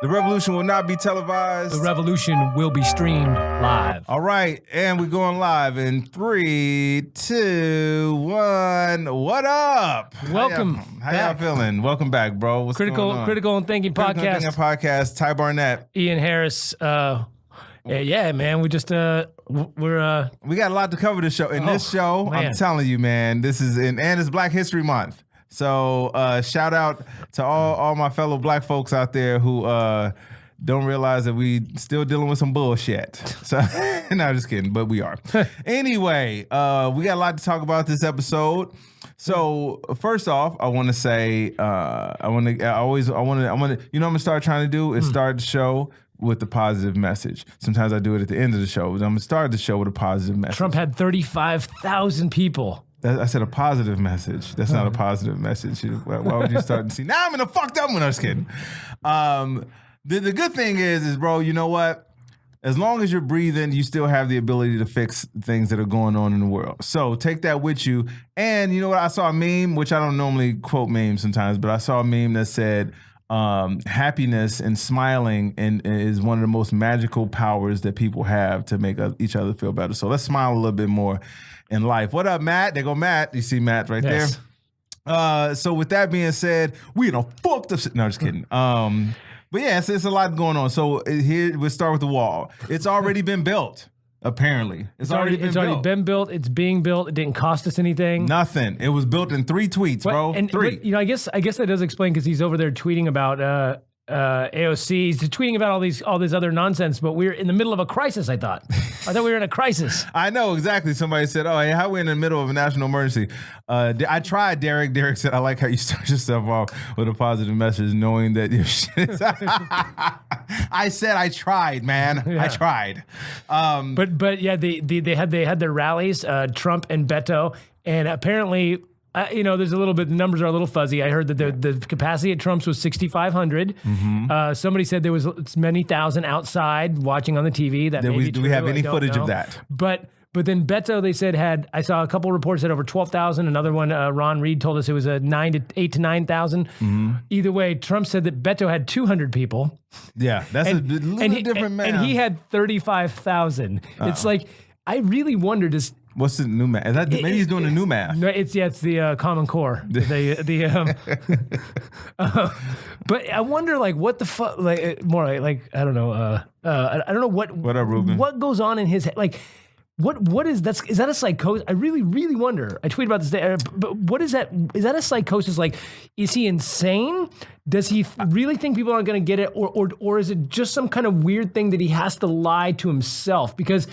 The revolution will not be televised. The revolution will be streamed live. All right, and we're going live in 3, 2, 1. What up? Welcome. How y'all feeling? Welcome back, bro. What's going on? Critical and Thinking Critical Podcast. Thinking Podcast. Ty Barnett. Ian Harris. Yeah, man. We just we're We got a lot to cover this show. In this show, man. I'm telling you, man, this is and it's Black History Month. So shout out to all my fellow black folks out there who don't realize that we still dealing with some bullshit. So no, just kidding, but we are. Anyway, we got a lot to talk about this episode. So first off, I want to say you know I'm gonna start trying to do is start the show with a positive message. Sometimes I do it at the end of the show. But I'm gonna start the show with a positive message. Trump had 35,000 people. I said a positive message. That's not a positive message. Why would you start to see? Now I'm in a fucked up one. I'm just kidding. The good thing is, bro, you know what? As long as you're breathing, you still have the ability to fix things that are going on in the world. So take that with you. And you know what? I saw a meme, which I don't normally quote memes sometimes, but I saw a meme that said, happiness and smiling is one of the most magical powers that people have to make each other feel better. So let's smile a little bit more in life. What up, Matt? There go Matt. You see Matt right Yes. there. So with that being said, we in a fucked up. No, just kidding. But yeah, it's a lot going on. So here we'll start with the wall. It's already been built. Apparently, it's already been built. It's being built. It didn't cost us anything. Nothing. It was built in 3 tweets, bro. And 3. But, I guess that does explain because he's over there tweeting about AOC. He's tweeting about all this other nonsense. But we're in the middle of a crisis. I thought we were in a crisis. I know exactly. Somebody said, "Oh, hey, how we in the middle of a national emergency?" I tried, Derek. Derek said, "I like how you start yourself off with a positive message, knowing that your shit is." I said, "I tried, man. Yeah. I tried." But yeah, they had their rallies, Trump and Beto, and apparently. There's a little bit. The numbers are a little fuzzy. I heard that the capacity at Trump's was 6,500. Mm-hmm. Somebody said there was many thousand outside watching on the TV. Do we have any footage of that? But then Beto, they said I saw a couple reports that over 12,000. Another one, Ron Reed told us it was 8 to 9,000. Mm-hmm. Either way, Trump said that Beto had 200 people. Yeah, that's a little different man. And he had 35,000. It's like I really wonder does. What's the new math? Maybe he's doing the new math. No, it's the Common Core. But I wonder, like, what the fuck? More like I don't know. I don't know what. What up, Ruben? What goes on in his head? Like, what is that? Is that a psychosis? I really, really wonder. I tweeted about this day. But what is that? Is that a psychosis? Like, is he insane? Does he really think people aren't going to get it, or is it just some kind of weird thing that he has to lie to himself? Because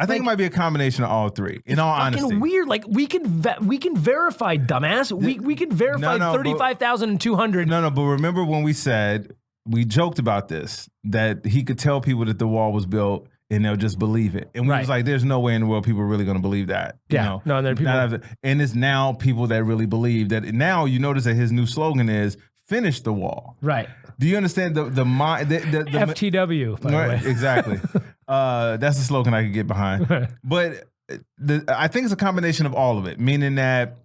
I think it might be a combination of all 3. In all honesty, fucking weird. Like we can verify, dumbass. We can verify 35,200. No. But remember when we joked about this, that he could tell people that the wall was built and they'll just believe it. And we was like, there's no way in the world people are really going to believe that. Yeah. No, there are people. And it's now people that really believe that. Now you notice that his new slogan is "Finish the wall." Right. Do you understand the mind? The FTW. By the way. Exactly. That's a slogan I could get behind. But I think it's a combination of all of it, meaning that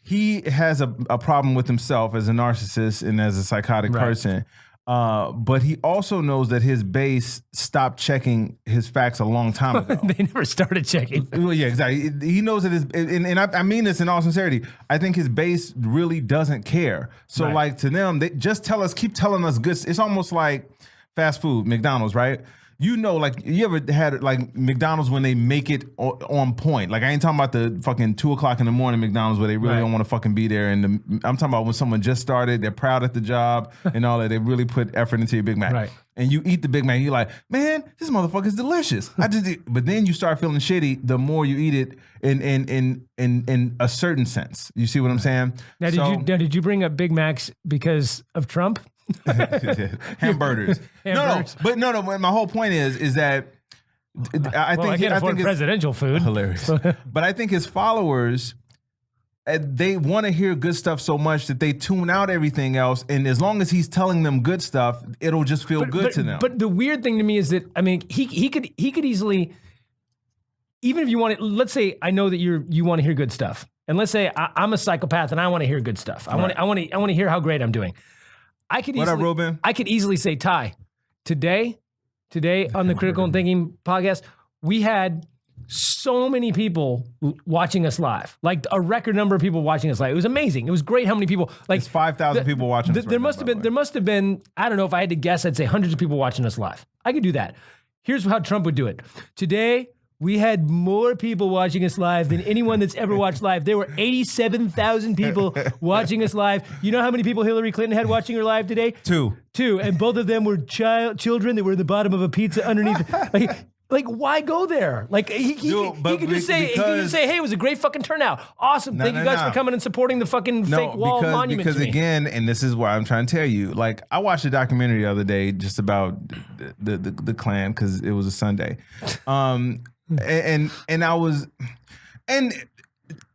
he has a problem with himself as a narcissist and as a psychotic person. But he also knows that his base stopped checking his facts a long time ago. They never started checking. Well, yeah, exactly. He knows that and I mean this in all sincerity. I think his base really doesn't care. So like to them, they just keep telling us good. It's almost like fast food, McDonald's, right? You know, like you ever had like McDonald's when they make it on point. Like I ain't talking about the fucking 2:00 in the morning McDonald's where they really don't want to fucking be there. And I'm talking about when someone just started, they're proud at the job and all that. They really put effort into your Big Mac. Right. And you eat the Big Mac, you're like, man, this motherfucker's delicious. But then you start feeling shitty the more you eat it in a certain sense. You see what I'm saying? Now, did you bring up Big Macs because of Trump? Hamburgers. No. My whole point is that I think can't afford presidential food. Hilarious. But I think his followers, they want to hear good stuff so much that they tune out everything else. And as long as he's telling them good stuff, it'll just feel good to them. But the weird thing to me is that he could easily, even if you want to, let's say I know that you want to hear good stuff, and let's say I'm a psychopath and I want to hear good stuff. I want to hear how great I'm doing. I could easily say, Ty, today on the Critical and Thinking podcast, we had so many people watching us live, like a record number of people watching us live. It was amazing. It was great how many people, like It's 5,000 people watching us there right now, there must have been, I don't know, if I had to guess, I'd say hundreds of people watching us live. I could do that. Here's how Trump would do it. Today, we had more people watching us live than anyone that's ever watched live. There were 87,000 people watching us live. You know how many people Hillary Clinton had watching her live today? Two. And both of them were children that were in the bottom of a pizza underneath. Like, why go there? Like, he could just say, hey, it was a great fucking turnout. Awesome. Thank you guys for coming and supporting the fucking fake wall monument because to me. again, and this is why I'm trying to tell you, like, I watched a documentary the other day just about the Klan because it was a Sunday. And I was, and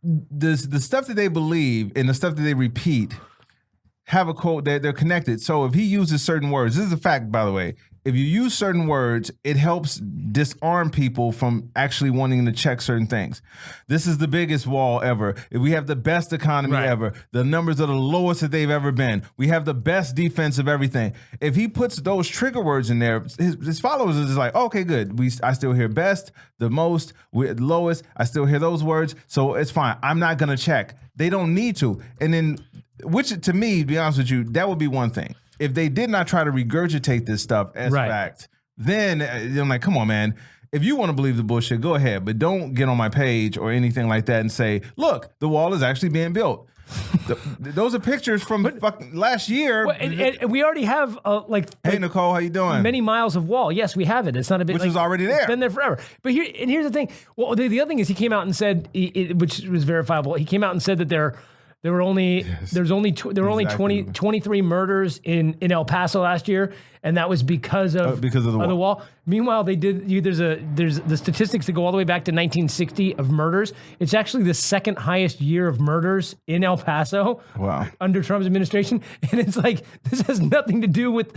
the stuff that they believe and the stuff that they repeat have a quote that they're connected. So if he uses certain words, this is a fact, by the way. If you use certain words, it helps disarm people from actually wanting to check certain things. This is the biggest wall ever. We have the best economy ever. The numbers are the lowest that they've ever been. We have the best defense of everything. If he puts those trigger words in there, his followers are just like, okay, good. I still hear best, the most, lowest. I still hear those words. So it's fine. I'm not going to check. They don't need to. And then, which to me, to be honest with you, that would be one thing. If they did not try to regurgitate this stuff as fact, then I'm like, come on, man. If you want to believe the bullshit, go ahead. But don't get on my page or anything like that and say, look, the wall is actually being built. Those are pictures from fucking last year. Well, and we already have, hey, Nicole, how you doing? Many miles of wall. Yes, we have it. It's not a bit. Which was already there. It's been there forever. But here's the thing. Well, the other thing is he came out and said, which was verifiable. He came out and said that there were only 23 murders in El Paso last year, and that was because of the wall. Meanwhile, they did. There's the statistics that go all the way back to 1960 of murders. It's actually the second highest year of murders in El Paso. Wow. Under Trump's administration, and it's like this has nothing to do with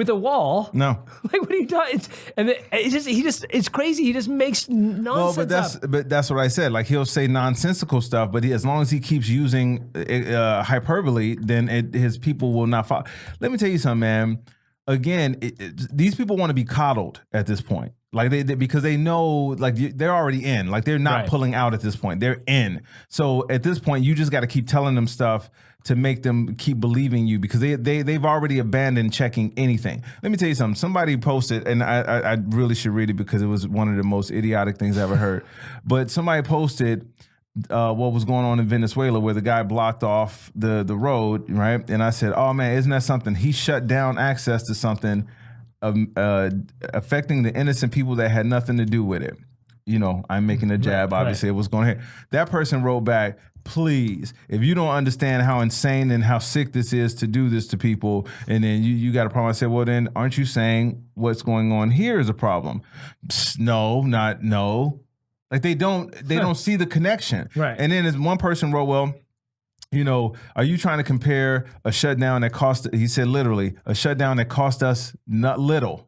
a wall. No. Like, what are you talking? It's crazy. He just makes nonsense but that's what I said. Like, he'll say nonsensical stuff, but as long as he keeps using hyperbole, then his people will not follow. Let me tell you something, man. Again, these people want to be coddled at this point. Like because they know, like they're already in. Like they're not pulling out at this point. They're in. So at this point, you just got to keep telling them stuff to make them keep believing you because they've already abandoned checking anything. Let me tell you something. Somebody posted, and I really should read it because it was one of the most idiotic things I ever heard. But somebody posted what was going on in Venezuela where the guy blocked off the road, right? And I said, oh man, isn't that something? He shut down access to something affecting the innocent people that had nothing to do with it. You know, I'm making a jab, obviously, it was going here. That person wrote back, please, if you don't understand how insane and how sick this is to do this to people, and then you got a problem, I said, well, then aren't you saying what's going on here is a problem? Psst, no. Like they don't see the connection. Right. And then as one person wrote, well, you know, are you trying to compare a shutdown that he said literally, a shutdown that cost little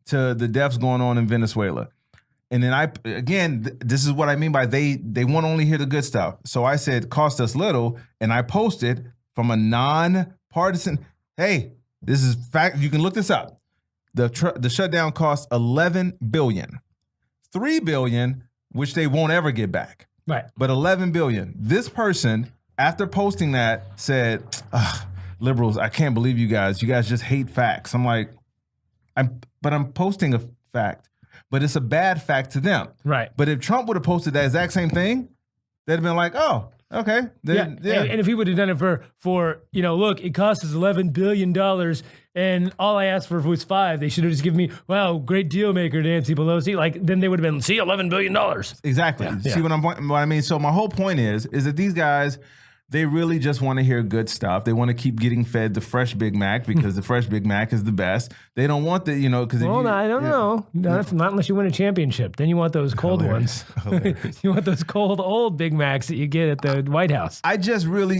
to the deaths going on in Venezuela? And then this is what I mean by they want to only hear the good stuff. So I said, cost us little. And I posted from a non-partisan, hey, this is fact. You can look this up. The shutdown cost $11 billion, $3 billion, which they won't ever get back. Right. But $11 billion. This person, after posting that, said, liberals, I can't believe you guys. You guys just hate facts. I'm like, I'm posting a fact. But it's a bad fact to them. Right. But if Trump would have posted that exact same thing, they'd have been like, oh, okay. Yeah. And if he would have done it for look, it cost us $11 billion and all I asked for was $5 billion. They should have just given me, wow, great deal maker, Nancy Pelosi. Like, then they would have been, see, $11 billion. Exactly. Yeah. See what I mean? So my whole point is that these guys, they really just want to hear good stuff. They want to keep getting fed the fresh Big Mac because the fresh Big Mac is the best. They don't want the, because I don't know. Not unless you win a championship. Then you want those cold ones. You want those cold old Big Macs that you get at the White House.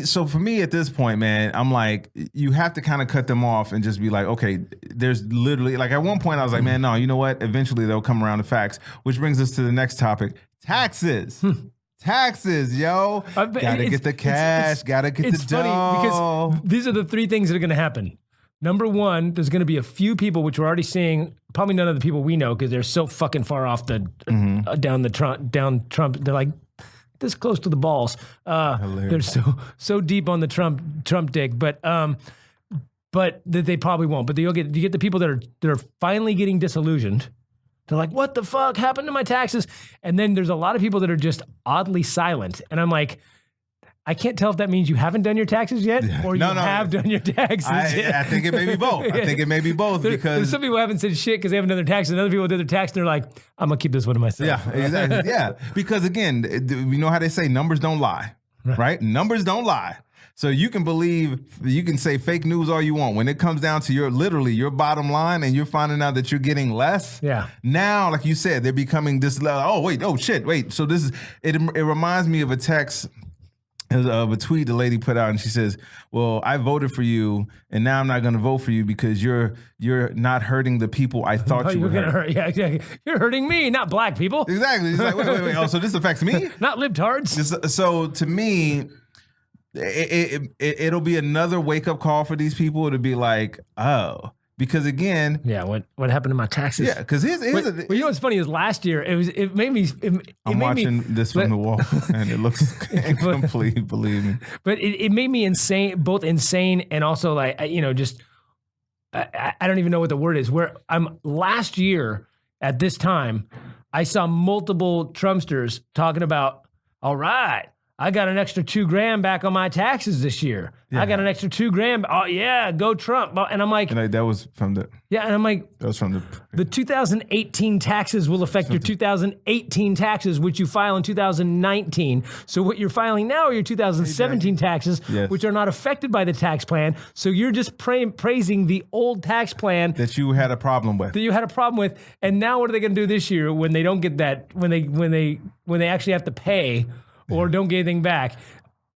So for me at this point, man, I'm like, you have to kind of cut them off and just be like, okay, there's literally, like at one point I was like, man, no, you know what? Eventually they'll come around to facts, which brings us to the next topic, taxes. Taxes, yo. Gotta get the cash, gotta get the dough. It's funny because these are the three things that are going to happen. Number one, there's going to be a few people, which we're already seeing, probably none of the people we know because they're so fucking far off the down Trump. They're like this close to the balls. They're so deep on the Trump dick, but that they probably won't. But you get the people that are finally getting disillusioned. They're like, what the fuck happened to my taxes? And then there's a lot of people that are just oddly silent. And I'm like, I can't tell if that means you haven't done your taxes yet or have done your taxes. I think it may be both. I think it may be both because there's some people who haven't said shit because they haven't done their taxes. And other people did their tax and they're like, I'm going to keep this one to myself. Yeah, exactly. Yeah. Because again, you know how they say numbers don't lie, right? Numbers don't lie. So you can say fake news all you want. When it comes down to your bottom line and you're finding out that you're getting less. Yeah. Now, like you said, they're becoming this, wait. So it reminds me of a text of a tweet the lady put out, and she says, well, I voted for you and now I'm not going to vote for you because you're not hurting the people I thought you were going to hurt. Yeah. You're hurting me, not black people. Exactly. It's like, wait. Oh, so this affects me? Not libtards. So to me, it'll be another wake up call for these people to be like, oh, because again, what happened to my taxes? Yeah, because here's you know what's funny is last year it made me. I'm watching this from the wall and it looks incomplete. Believe me, but it made me both insane and also like I don't even know what the word is. Where I'm last year at this time, I saw multiple Trumpsters talking about, all right, I got an extra $2,000 back on my taxes this year. Yeah. I got an extra $2,000. Oh yeah, go Trump. And I'm like, and that was from the. Yeah, and I'm like, that was from the 2018 taxes will affect your 2018 taxes, which you file in 2019. So what you're filing now are your 2017 taxes, which are not affected by the tax plan. So you're just praising the old tax plan that you had a problem with. And now what are they going to do this year when they don't get that? When they actually have to pay or don't get anything back?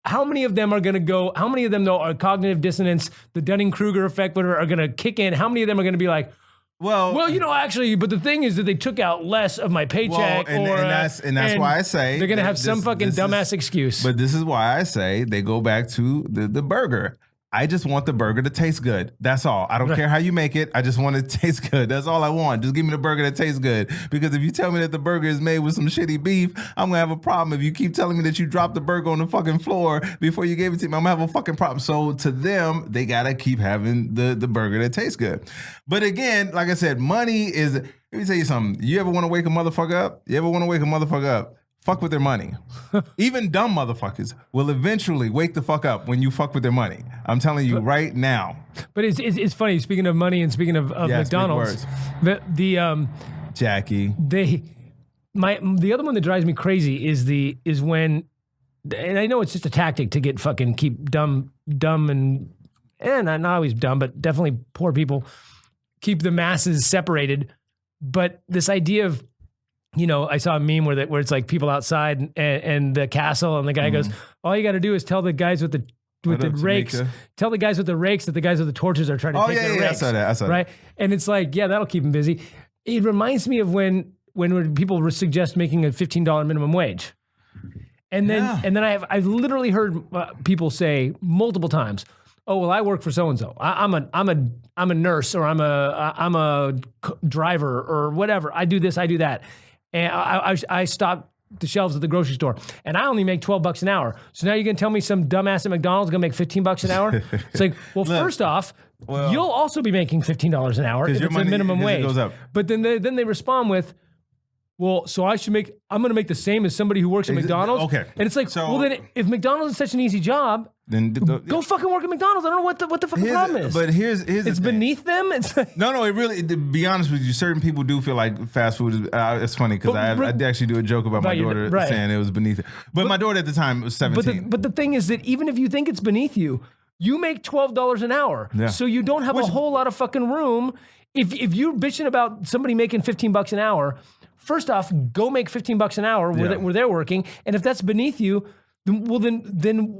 How many of them are going to go? How many of them though are cognitive dissonance, the Dunning-Kruger effect, whatever, are going to kick in? How many of them are going to be like, well, actually, but the thing is that they took out less of my paycheck, and that's why I say they're going to have some fucking dumbass excuse. But this is why I say they go back to the burger. I just want the burger to taste good. That's all. I don't care how you make it. I just want it to taste good. That's all I want. Just give me the burger that tastes good. Because if you tell me that the burger is made with some shitty beef, I'm going to have a problem. If you keep telling me that you dropped the burger on the fucking floor before you gave it to me, I'm going to have a fucking problem. So to them, they got to keep having the burger that tastes good. But again, like I said, money is, let me tell you something. You ever want to wake a motherfucker up? Fuck with their money. Even dumb motherfuckers will eventually wake the fuck up when you fuck with their money. I'm telling you right now. But it's funny. Speaking of money and speaking of McDonald's, Jackie. The other one that drives me crazy is when, and I know it's just a tactic to keep dumb and not always dumb, but definitely poor people, keep the masses separated. But this idea of, I saw a meme where it's like people outside and the castle, and the guy goes, all you got to do is tell the guys with the rakes, tell the guys with the rakes that the guys with the torches are trying to take their rakes. I saw that. Right? And it's like, that'll keep them busy. It reminds me of when people suggest making a $15 minimum wage. And then I've literally heard people say multiple times, oh, well, I work for so-and-so. I'm a nurse, or I'm a driver or whatever. I do this, I do that. And I stock the shelves at the grocery store, and I only make $12 an hour. So now you're going to tell me some dumbass at McDonald's going to make $15 an hour? It's like, well, first off, you'll also be making $15 an hour if it's a minimum wage. Goes up. But then they respond with, well, so I'm going to make the same as somebody who works at McDonald's. Okay. And it's like, well, then if McDonald's is such an easy job, then go fucking work at McDonald's. I don't know what the fucking problem is. But here's it's beneath them. It's like, no. It really, to be honest with you, certain people do feel like fast food is. It's funny because I actually do a joke about my daughter saying it was beneath it. But my daughter at the time was 17. But the thing is that even if you think it's beneath you, you make $12 an hour. Yeah. So you don't have a whole lot of fucking room. If you're bitching about somebody making $15 an hour, first off, go make $15 an hour where they're working. And if that's beneath you, then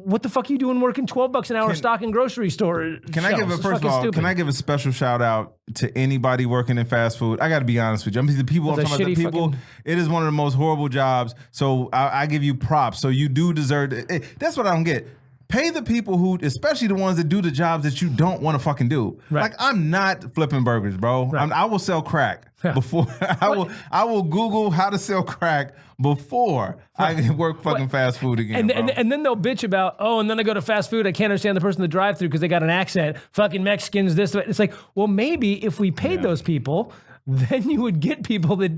what the fuck are you doing working $12 an hour stocking grocery store? Can I give a special shout out to anybody working in fast food? I got to be honest with you. I'm talking about the people. It is one of the most horrible jobs. So I give you props. So you do deserve it. That's what I don't get. Pay the people who, especially the ones that do the jobs that you don't want to fucking do. Right. Like, I'm not flipping burgers, bro. Right. I will sell crack before I will Google how to sell crack before I can work fucking fast food again. And then they'll bitch about, and then I go to fast food, I can't understand the person in the drive-thru because they got an accent. Fucking Mexicans, this. It's like, well, maybe if we paid those people, then you would get people that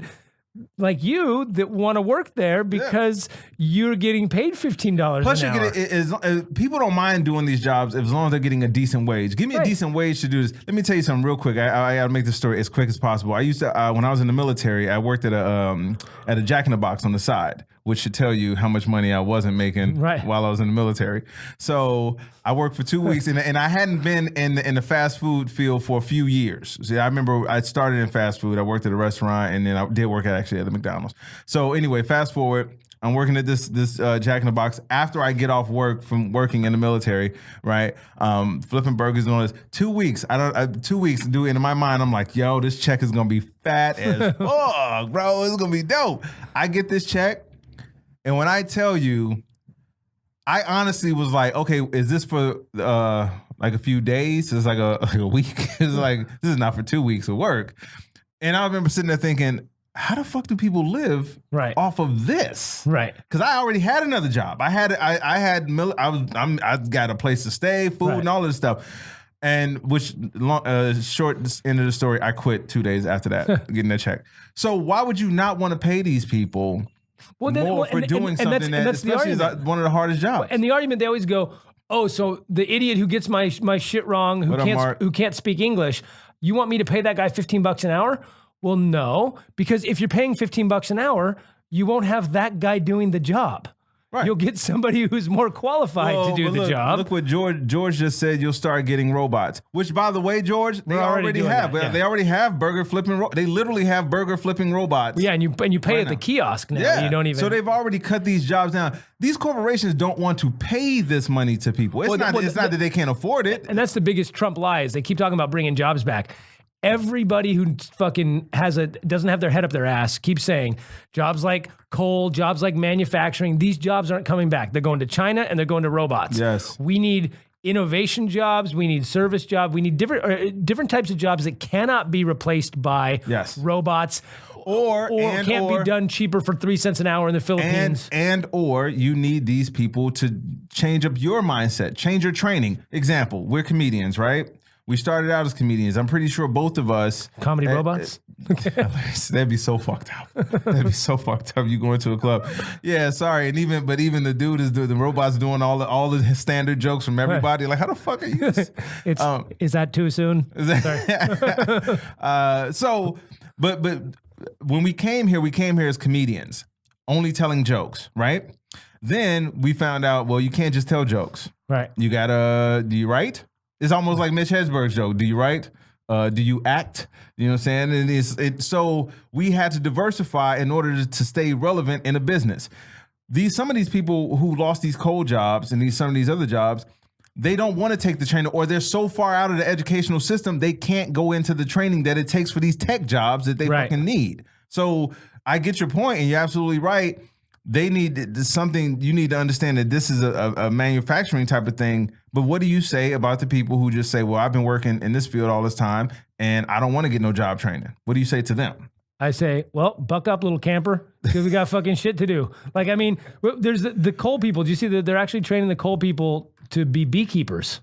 like you that want to work there because you're getting paid $15 Plus, an hour. People don't mind doing these jobs as long as they're getting a decent wage. Give me a decent wage to do this. Let me tell you something real quick. I got to make this story as quick as possible. I used to, when I was in the military, I worked at a Jack in the Box on the side, which should tell you how much money I wasn't making while I was in the military. So I worked for 2 weeks, and I hadn't been in the fast food field for a few years. See, I remember I started in fast food. I worked at a restaurant, and then I did work at the McDonald's. So anyway, fast forward. I'm working at this Jack in the Box after I get off work from working in the military, right? Flipping burgers and all this. 2 weeks. 2 weeks to do it. In my mind, I'm like, yo, this check is gonna be fat as fuck, bro. It's gonna be dope. I get this check, and when I tell you, I honestly was like, okay, is this for like a few days? It's like a week. It's like, this is not for 2 weeks of work. And I remember sitting there thinking, how the fuck do people live off of this? Right. Because I already had another job. I got a place to stay, food, and all of this stuff. And short end of the story, I quit 2 days after that, getting that check. So why would you not want to pay these people more for doing something that, especially is one of the hardest jobs? And the argument they always go, so the idiot who gets my shit wrong, who can't speak English, you want me to pay that guy $15 an hour? Well, no, because if you're paying $15 an hour, you won't have that guy doing the job. Right. You'll get somebody who's more qualified to do the job. Look what George just said. You'll start getting robots, which, by the way, George, they already have. They already have burger flipping. They literally have burger flipping robots. Yeah, and you pay at the kiosk now. Yeah. You don't even. So they've already cut these jobs down. These corporations don't want to pay this money to people. It's not that they can't afford it. And that's the biggest Trump lie is they keep talking about bringing jobs back. Everybody who fucking doesn't have their head up their ass keeps saying jobs like coal, jobs like manufacturing, these jobs aren't coming back. They're going to China and they're going to robots. Yes. We need innovation jobs. We need service jobs. We need different types of jobs that cannot be replaced by robots. Or can't be done cheaper for 3 cents an hour in the Philippines. Or you need these people to change up your mindset, change your training. Example, we're comedians, right? We started out as comedians. I'm pretty sure both of us... Comedy robots? That'd be so fucked up. That'd be so fucked up. You go into a club. Yeah, sorry. And even the dude is the robot's doing all the standard jokes from everybody. Like, how the fuck are you? Is that too soon? But when we came here as comedians, only telling jokes, right? Then we found out, well, you can't just tell jokes. Right. You gotta, do you write? It's almost like Mitch Hedberg's joke. Do you write? Do you act? You know what I'm saying? And so we had to diversify in order to stay relevant in a business. Some of these people who lost these coal jobs and some of these other jobs, they don't want to take the training, or they're so far out of the educational system, they can't go into the training that it takes for these tech jobs that they fucking need. So I get your point, and you're absolutely right. They need something. You need to understand that this is a manufacturing type of thing. But what do you say about the people who just say, well, I've been working in this field all this time and I don't want to get no job training? What do you say to them? I say, well, buck up, little camper, because we got fucking shit to do. Like, I mean, there's the coal people. Do you see that they're actually training the coal people to be beekeepers?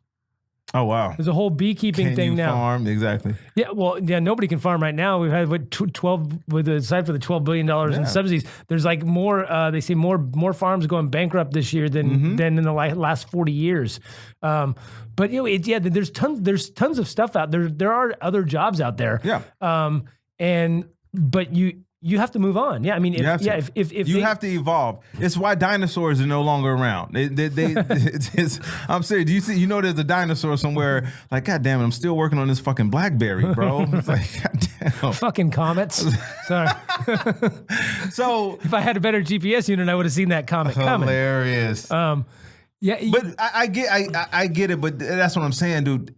Oh, wow. There's a whole beekeeping thing now. Farm? Exactly. Yeah, well, nobody can farm right now. We've had 12 aside for the $12 billion in subsidies. There's like more. They say more farms going bankrupt this year than in the last 40 years. But there's tons of stuff out there. There are other jobs out there. Yeah. But you have to move on. Yeah, I mean, if you have to evolve. It's why dinosaurs are no longer around. I'm serious. You know there's a dinosaur somewhere. Like, God damn it, I'm still working on this fucking BlackBerry, bro. It's like, God damn. Fucking comets. Sorry. So if I had a better GPS unit, I would have seen that comet coming. Hilarious. Yeah, but I get it. But that's what I'm saying, dude.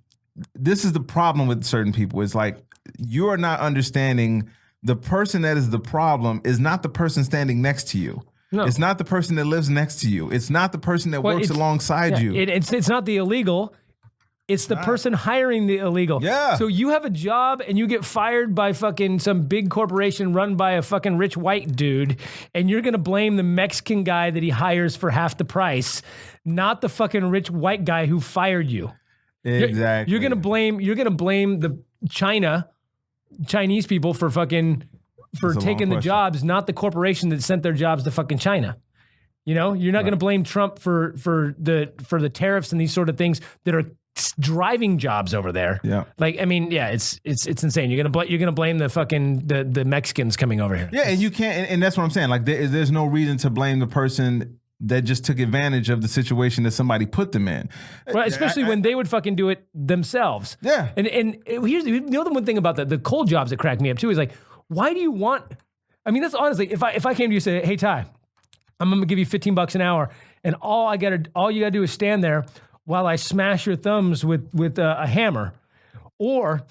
This is the problem with certain people. It's like you're not understanding. The person that is the problem is not the person standing next to you. No. It's not the person that lives next to you. It's not the person that works alongside you. It's not the illegal. It's the person hiring the illegal. Yeah. So you have a job and you get fired by fucking some big corporation run by a fucking rich white dude, and you're gonna blame the Mexican guy that he hires for half the price, not the fucking rich white guy who fired you. Exactly. You're gonna blame the Chinese people for taking the jobs, not the corporation that sent their jobs to fucking China. You know, you're not going to blame Trump for the tariffs and these sort of things that are driving jobs over there. Yeah. Like, I mean, yeah, it's insane. You're gonna blame the fucking the Mexicans coming over here. Yeah, and you can't, and that's what I'm saying. Like, there's no reason to blame the person that just took advantage of the situation that somebody put them in. Right, especially when they would fucking do it themselves. Yeah. And here's the other one thing about the cold jobs that crack me up too is like, why do you want? I mean, that's honestly, if I came to you and said, hey Ty, I'm gonna give you $15 an hour, and all you gotta do is stand there while I smash your thumbs with a hammer, or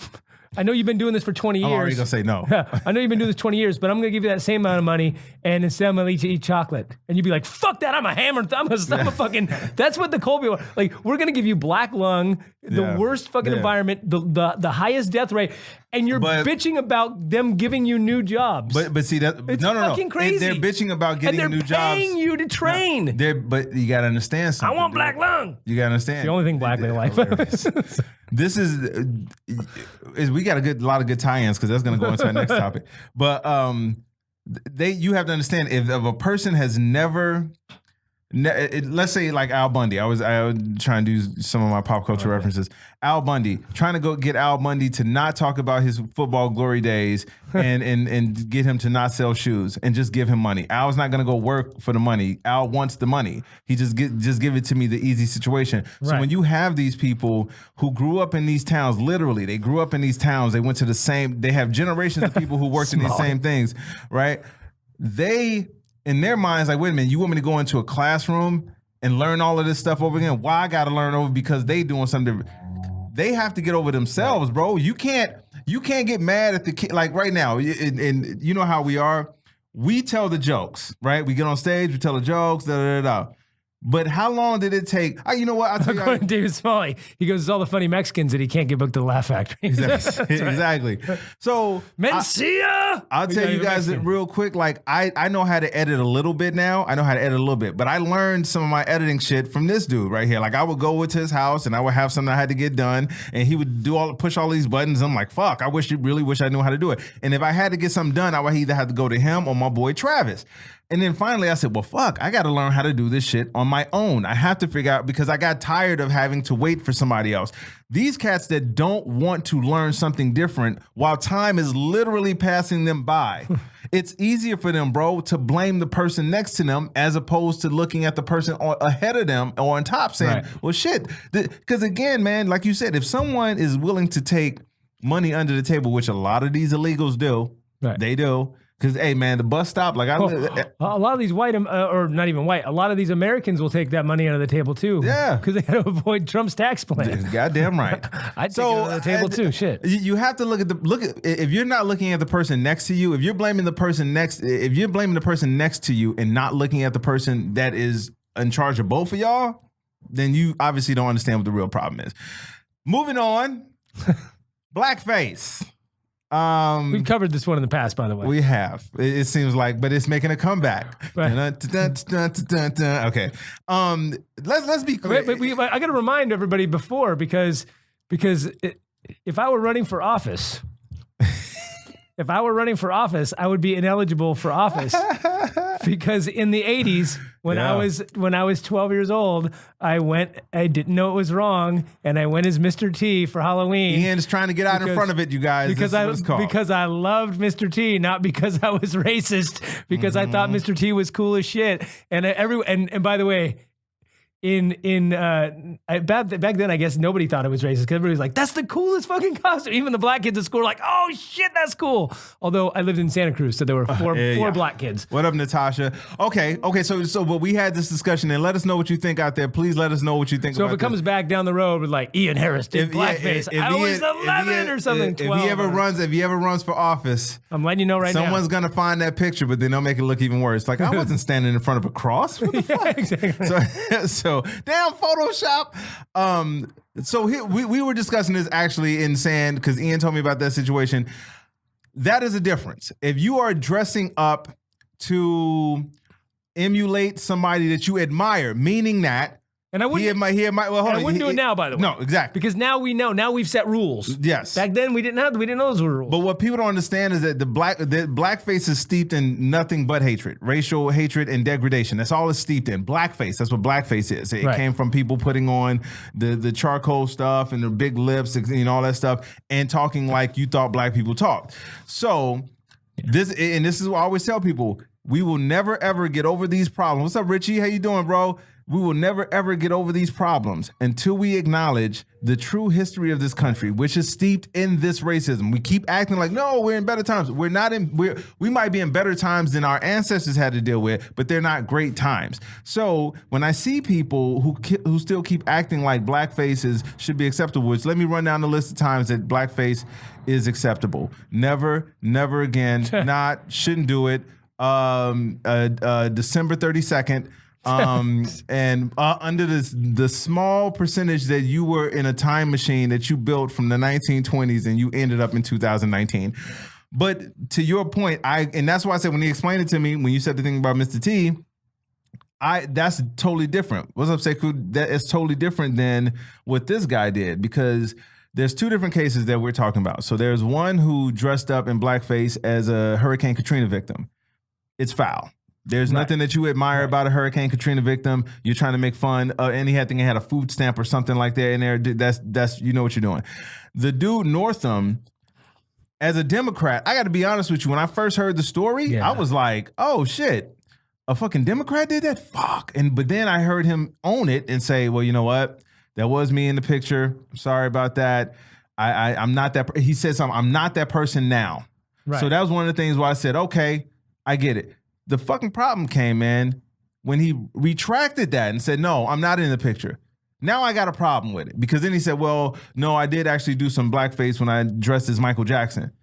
I know you've been doing this for 20 years. I'm already gonna say no. I know you've been doing this 20 years, but I'm gonna give you that same amount of money, and instead I'm gonna let you eat chocolate. And you'd be like, fuck that, I'm a hammer. I'm a fucking, that's what the cold people are. Like, we're gonna give you black lung, the worst fucking environment, the highest death rate, and you're bitching about them giving you new jobs. But see, that it's no. fucking crazy. They're bitching about getting new jobs. And they're paying you to train. But you gotta understand something. I want black lung. You gotta understand. It's the only thing black they like. This is we got a lot of good tie-ins because that's going to go into our next topic. But you have to understand if a person has never, let's say like Al Bundy. I was trying to do some of my pop culture references. Al Bundy, trying to go get Al Bundy to not talk about his football glory days and get him to not sell shoes and just give him money. Al's not going to go work for the money. Al wants the money. He just give it to me, the easy situation. So when you have these people who grew up in these towns, literally, they grew up in these towns. They went to they have generations of people who worked in these same things, right? They, in their minds, like, wait a minute, you want me to go into a classroom and learn all of this stuff over again? Why I got to learn over? Because they doing something different. They have to get over themselves, bro. You can't get mad at the kid. Like right now, and you know how we are. We tell the jokes, right? We get on stage, we tell the jokes, da. But how long did it take? You know what? I'll tell you. According to David Smalley, he goes, it's all the funny Mexicans that he can't get booked to the Laugh Factory. Exactly. So Mencia! I'll tell you guys real quick. Like I know how to edit a little bit now. I know how to edit a little bit, but I learned some of my editing shit from this dude right here. Like I would go to his house and I would have something I had to get done, and he would push all these buttons. I'm like, fuck, I really wish I knew how to do it. And if I had to get something done, I would either have to go to him or my boy Travis. And then finally I said, well, fuck, I got to learn how to do this shit on my own. I have to figure out, because I got tired of having to wait for somebody else. These cats that don't want to learn something different while time is literally passing them by. It's easier for them, bro, to blame the person next to them as opposed to looking at the person ahead of them or on top saying, well, shit. Because again, man, like you said, if someone is willing to take money under the table, which a lot of these illegals do, they do. Because, hey, man, the bus stop, like a lot of these white, or not even white, a lot of these Americans will take that money under the table, too. Yeah. Because they got to avoid Trump's tax plan. Goddamn right. I'd take it under the table, too. Shit. You have to look at if you're not looking at the person next to you, if you're blaming the person next to you and not looking at the person that is in charge of both of y'all, then you obviously don't understand what the real problem is. Moving on, blackface. We've covered this one in the past, by the way. We have. It seems like, but it's making a comeback. Right. Okay. Let's be clear. I got to remind everybody before because if I were running for office, I would be ineligible for office because in the 80s, when I was 12 years old, I didn't know it was wrong, and I went as Mr. T for Halloween. Ian's trying to get out in front of it, you guys. Because I loved Mr. T, not because I was racist, because I thought Mr. T was cool as shit. And by the way, back then, I guess nobody thought it was racist because everybody was like, "That's the coolest fucking costume." Even the black kids at school were like, "Oh shit, that's cool." Although I lived in Santa Cruz, so there were four black kids. What up, Natasha? Okay. So, but we had this discussion, and let us know what you think out there. Please let us know what you think. So about if it comes back down the road with like Ian Harris did blackface, I was 11 or something. 12. If he ever runs for office, I'm letting you know right now. Someone's gonna find that picture, but then they'll make it look even worse. Like I wasn't standing in front of a cross. What the fuck? Exactly. So damn Photoshop. So we were discussing this actually in Sand because Ian told me about that situation. That is a difference. If you are dressing up to emulate somebody that you admire, meaning that. And I wouldn't. I wouldn't do it now, by the way. No, exactly. Because now we know. Now we've set rules. Yes. Back then we didn't know those were rules. But what people don't understand is that the blackface is steeped in nothing but hatred, racial hatred and degradation. That's all it's steeped in. Blackface. That's what blackface is. It came from people putting on the charcoal stuff and the big lips and all that stuff and talking like you thought black people talked. So this is what I always tell people: we will never ever get over these problems. What's up, Richie? How you doing, bro? We will never, ever get over these problems until we acknowledge the true history of this country, which is steeped in this racism. We keep acting like, no, we're in better times. We're not we might be in better times than our ancestors had to deal with, but they're not great times. So when I see people who still keep acting like blackface should be acceptable, which let me run down the list of times that blackface is acceptable. Never again, shouldn't do it. December 32nd. And under the small percentage that you were in a time machine that you built from the 1920s and you ended up in 2019. But to your point, and that's why I said when he explained it to me, when you said the thing about Mr. T, that's totally different. What's up, Sekou? That is totally different than what this guy did, because there's two different cases that we're talking about. So there's one who dressed up in blackface as a Hurricane Katrina victim. It's foul. There's nothing that you admire about a Hurricane Katrina victim. You're trying to make fun. And he had a food stamp or something like that in there. That's you know what you're doing. The dude Northam, as a Democrat, I got to be honest with you. When I first heard the story, I was like, oh shit, a fucking Democrat did that? Fuck. But then I heard him own it and say, well, you know what? That was me in the picture. I'm sorry about that. I'm not that. He said something. I'm not that person now. Right. So that was one of the things where I said, okay, I get it. The fucking problem came, man, when he retracted that and said, no, I'm not in the picture. Now I got a problem with it, because then he said, well, no, I did actually do some blackface when I dressed as Michael Jackson.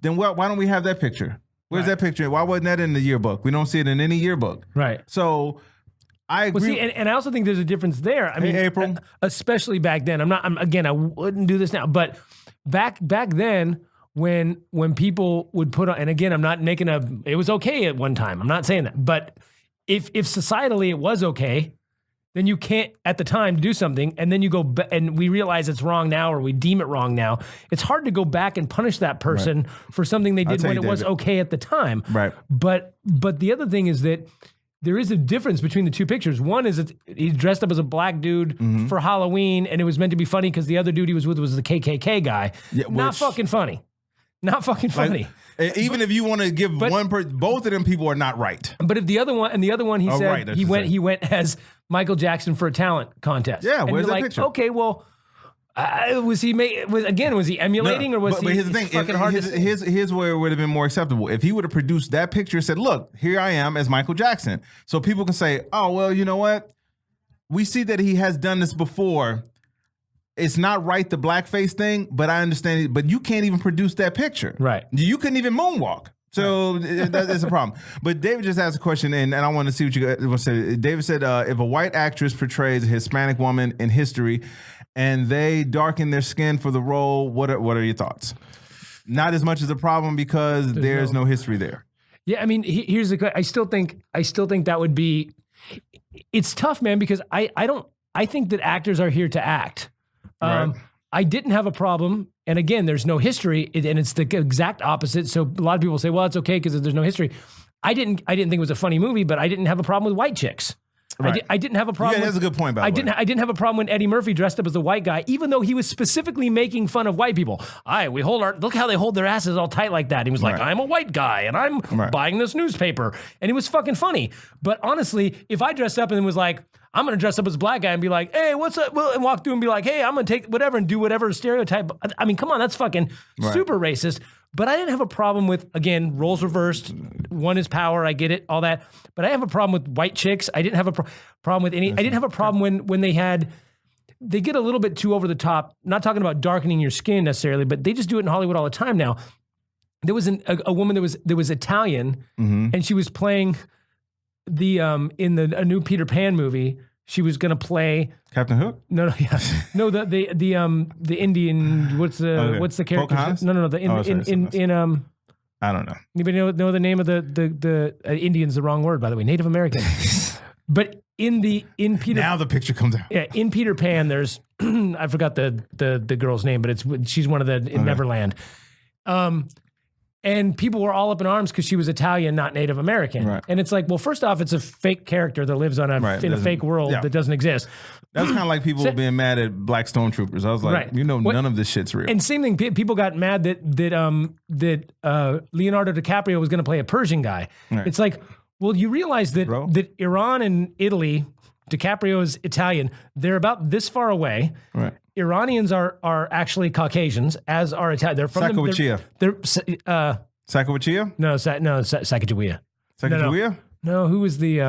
Then why don't we have that picture? Where's that picture? Why wasn't that in the yearbook? We don't see it in any yearbook. Right. So I agree. Well, see, and I also think there's a difference there. I mean, April. Especially back then. I wouldn't do this now, but back then, when people would put on, and again, I'm not making it was okay at one time. I'm not saying that. But if societally it was okay, then you can't at the time do something, and then you go and we realize it's wrong now, or we deem it wrong now. It's hard to go back and punish that person for something they did when it was okay at the time. Right. But the other thing is that there is a difference between the two pictures. One is he's dressed up as a black dude for Halloween, and it was meant to be funny because the other dude he was with was the KKK guy. Yeah, not fucking funny. Not fucking funny. Even if you want to give one person, both of them people are not right. But if the other one, he said he went as Michael Jackson for a talent contest. Yeah, and where's you're that like, picture? Okay, well, was he emulating, or was he? But here's the thing. Here's where it would have been more acceptable if he would have produced that picture and said, "Look, here I am as Michael Jackson," so people can say, "Oh, well, you know what? We see that he has done this before." It's not right, the blackface thing, but I understand it. But you can't even produce that picture. Right. You couldn't even moonwalk. So that's a problem. But David just asked a question, and I want to see what you want to say. David said, if a white actress portrays a Hispanic woman in history and they darken their skin for the role, what are your thoughts? Not as much as a problem because there's no history there. Yeah, I mean, here's the. I still think that would be. It's tough, man, because I think that actors are here to act. Right. I didn't have a problem, and again, there's no history, and it's the exact opposite. So a lot of people say, "Well, it's okay because there's no history." I didn't think it was a funny movie, but I didn't have a problem with white chicks. Right. I didn't have a problem. Yeah, that's a good point. By the way, I didn't have a problem when Eddie Murphy dressed up as a white guy, even though he was specifically making fun of white people. Look how they hold their asses all tight like that. He was like, I'm a white guy and I'm buying this newspaper, and it was fucking funny. But honestly, if I dressed up and was like, I'm going to dress up as a black guy and be like, hey, what's up? And walk through and be like, hey, I'm going to take whatever and do whatever stereotype. I mean, come on, that's fucking super racist. But I didn't have a problem with, again, roles reversed. One is power. I get it, all that. But I have a problem with white chicks. I didn't have a problem with any. I didn't have a problem when they get a little bit too over the top. Not talking about darkening your skin necessarily, but they just do it in Hollywood all the time now. There was a woman that was Italian, and she was playing in a new Peter Pan movie. She was going to play Captain Hook. No, the Indian. What's the character? Pocahontas? No. I don't know. Anybody know the name of the Indian's the wrong word, by the way. Native American. But in Peter, now the picture comes out. Yeah, in Peter Pan, there's I forgot the girl's name, but she's one of the in Neverland. And people were all up in arms because she was Italian, not Native American. Right. And it's like, well, first off, it's a fake character that lives in a fake world that doesn't exist. That's kind of like people being mad at black stormtroopers. I was like, none of this shit's real. And same thing, people got mad that Leonardo DiCaprio was going to play a Persian guy. Right. It's like, well, you realize that Iran and Italy, DiCaprio is Italian, they're about this far away. Right. Iranians are actually Caucasians, as are Italian. They're from Sacagawea. Sacagawea? No, Sacagawea. Sacagawea? No, who was the?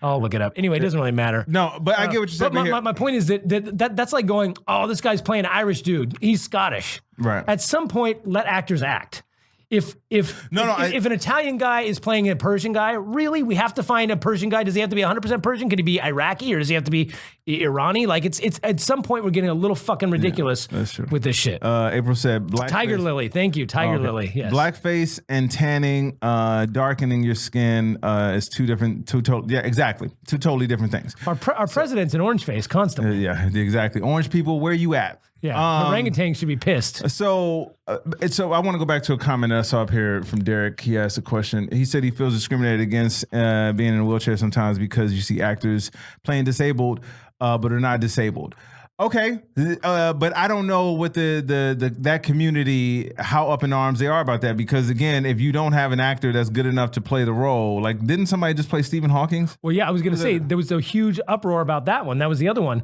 I'll look it up. Anyway, it doesn't really matter. No, but I get what you're saying. My point is that's like going, oh, this guy's playing an Irish dude. He's Scottish. Right. At some point, let actors act. If an Italian guy is playing a Persian guy, really, we have to find a Persian guy. Does he have to be 100% Persian? Could he be Iraqi, or does he have to be Irani? Like it's at some point we're getting a little fucking ridiculous with this shit. April said Tiger Lily. Thank you, Tiger Lily. Yes. Blackface and tanning, darkening your skin is two totally different things. Our president's an orange face constantly. Yeah, exactly. Orange people, where you at? Yeah, orangutans should be pissed. So I want to go back to a comment that I saw up here from Derek. He asked a question. He said he feels discriminated against being in a wheelchair sometimes because you see actors playing disabled, but are not disabled. Okay, but I don't know what that community, how up in arms they are about that, because again, if you don't have an actor that's good enough to play the role, like didn't somebody just play Stephen Hawking? Well, yeah, I was going to say there was a huge uproar about that one. That was the other one,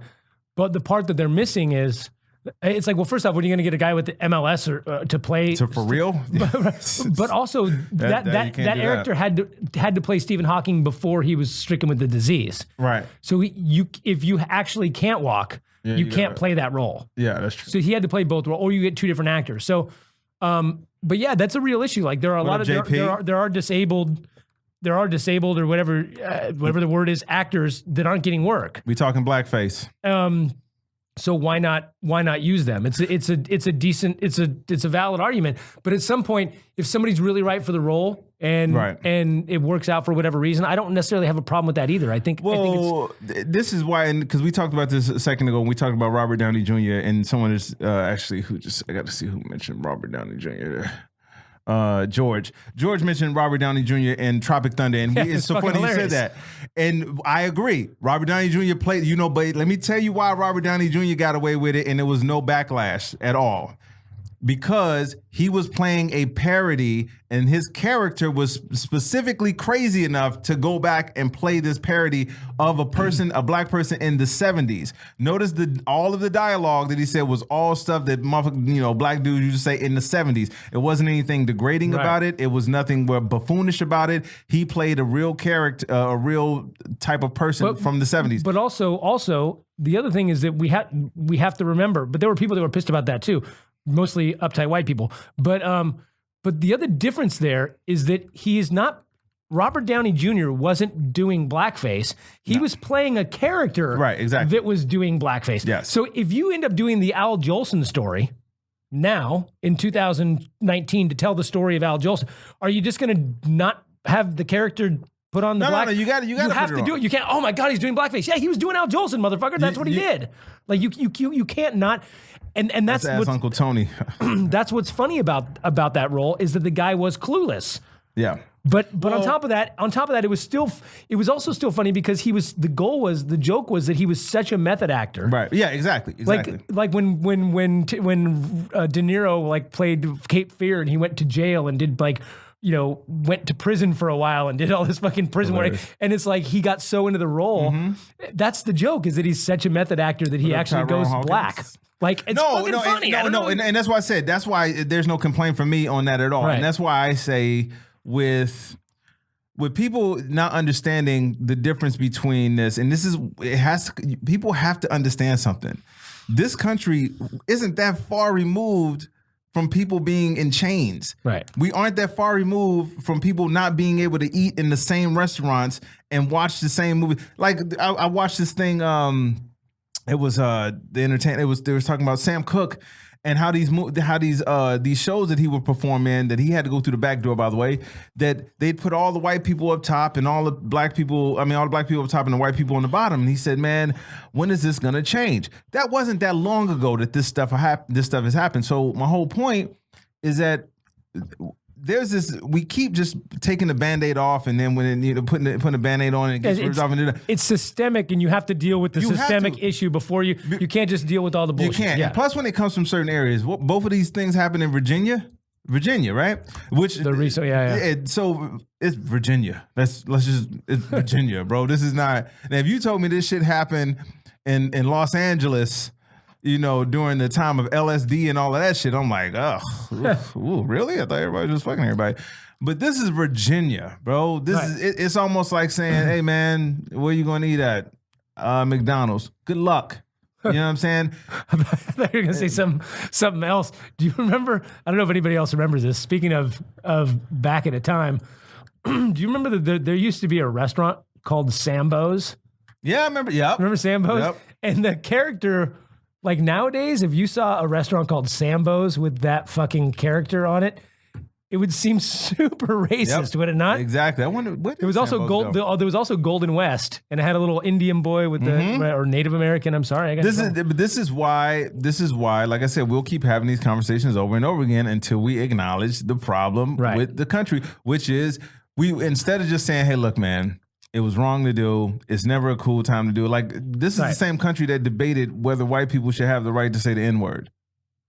but the part that they're missing is. It's like, well, first off, when are you going to get a guy with the MLS or to play? So for real? But also that actor had to play Stephen Hawking before he was stricken with the disease. Right. So if you actually can't walk, you can't play that role. Yeah, that's true. So he had to play both roles, or you get two different actors. So, but yeah, that's a real issue. Like there are a lot of there are disabled or whatever the word is, actors that aren't getting work. We talking blackface. So why not use them? It's a valid argument. But at some point, if somebody's really right for the role and it works out for whatever reason, I don't necessarily have a problem with that either. I think this is why, because we talked about this a second ago when we talked about Robert Downey Jr. and someone is I got to see who mentioned Robert Downey Jr. George mentioned Robert Downey Jr. in Tropic Thunder, and it's so funny hilarious. You said that. And I agree. Robert Downey Jr. played, but let me tell you why Robert Downey Jr. got away with it, and there was no backlash at all. Because he was playing a parody, and his character was specifically crazy enough to go back and play this parody of a black person in the 70s. Notice all of the dialogue that he said was all stuff that black dudes used to say in the 70s. It wasn't anything degrading about it. It was nothing buffoonish about it. He played a real character, a real type of person from the 70s. But also the other thing is that we have to remember. But there were people that were pissed about that too. Mostly uptight white people. But the other difference there is that he is not, Robert Downey Jr. wasn't doing blackface. He was playing a character that was doing blackface. Yes. So if you end up doing the Al Jolson story now in 2019 to tell the story of Al Jolson, are you just going to not have the character put on the black? No, you have to do it. You can't, oh my God, he's doing blackface. Yeah, he was doing Al Jolson, motherfucker. That's what he did. Like you can't not. And that's Uncle Tony. That's what's funny about that role is that the guy was clueless. Yeah. But on top of that, it was also still funny because the joke was that he was such a method actor. Right. Yeah, exactly. Like when De Niro like played Cape Fear and he went to jail and did like, you know, went to prison for a while and did all this fucking prison work. And it's like he got so into the role. That's the joke, is that he's such a method actor that he actually goes black. Like, it's fucking funny. And that's why I said, that's why there's no complaint from me on that at all. Right. And that's why I say with people not understanding the difference between this, and people have to understand something. This country isn't that far removed from people being in chains. Right. We aren't that far removed from people not being able to eat in the same restaurants and watch the same movie. Like I watched this thing, it was they were talking about Sam Cooke and how these shows that he would perform in, that he had to go through the back door, by the way, that they'd put all the white people up top and all the black people up top and the white people on the bottom. And he said, man, when is this going to change? That wasn't that long ago that this stuff has happened. So my whole point is that there's this, we keep just taking the Band-Aid off, and then when putting a Band-Aid on, and it gets ripped off. It's systemic, and you have to deal with the systemic issue before you can't just deal with all the bullshit. You can't. Yeah. Plus, when it comes from certain areas, both of these things happen in Virginia, right? Which so it's Virginia. It's Virginia, bro. This is not. Now, if you told me this shit happened in Los Angeles, you know, during the time of LSD and all of that shit, I'm like, ooh, really? I thought everybody was just fucking everybody. But this is Virginia, bro. It's almost like saying, hey, man, where you going to eat at? McDonald's. Good luck. You know what I'm saying? I thought you were going to say something else. Do you remember? I don't know if anybody else remembers this. Speaking of back at a time, do you remember that there used to be a restaurant called Sambo's? Yeah, I remember. Yep. Remember Sambo's? Yep. And the character... Like nowadays, if you saw a restaurant called Sambo's with that fucking character on it, it would seem super racist, would it not? Exactly. I wonder what there was also there was also Golden West, and it had a little Indian boy with or Native American. I'm sorry, this is why. Like I said, we'll keep having these conversations over and over again until we acknowledge the problem with the country, which is instead of just saying, "Hey, look, man, it was wrong to do. It's never a cool time to do it." Like, this is the same country that debated whether white people should have the right to say the N-word.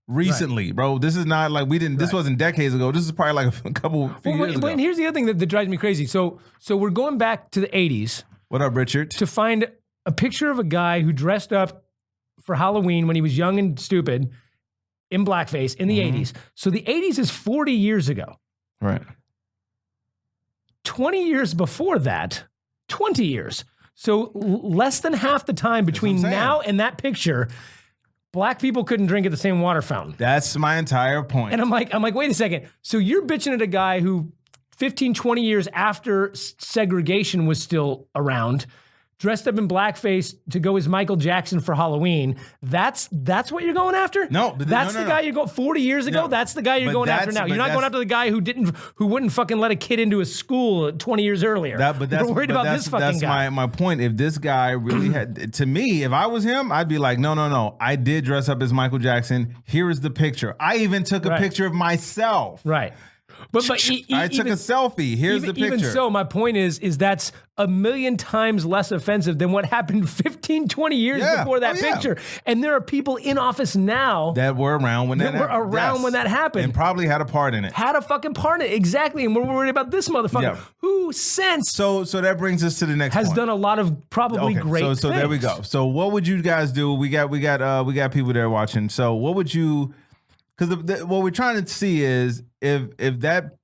Recently, bro. This is not like this wasn't decades ago. This is probably like a few years ago. And here's the other thing that drives me crazy. So we're going back to the 80s. What up, Richard? To find a picture of a guy who dressed up for Halloween when he was young and stupid in blackface in the 80s. So the 80s is 40 years ago. Right. 20 years before that, 20 years. So less than half the time between now and that picture, black people couldn't drink at the same water fountain. That's my entire point. And I'm like, wait a second. So you're bitching at a guy who 15, 20 years after segregation was still around, dressed up in blackface to go as Michael Jackson for Halloween. That's what you're going after? No, that's the guy you're going 40 years ago. No, that's the guy you're going after now. You're not going after the guy who wouldn't fucking let a kid into a school 20 years earlier. You're worried about this fucking guy. That's my point. If this guy really had, to me, if I was him, I'd be like, no. I did dress up as Michael Jackson. Here is the picture. I even took a picture of myself. Right. But I took a selfie. Here's the picture. Even so, my point is that's a million times less offensive than what happened 15, 20 years before that picture. And there are people in office now that were around when that happened. And probably had a part in it. Had a fucking part in it. Exactly. And we're worried about this motherfucker who since So that brings us to the next has point. done a lot of probably great things. So there we go. So what would you guys do? We got people there watching. So what would you, because what we're trying to see is if that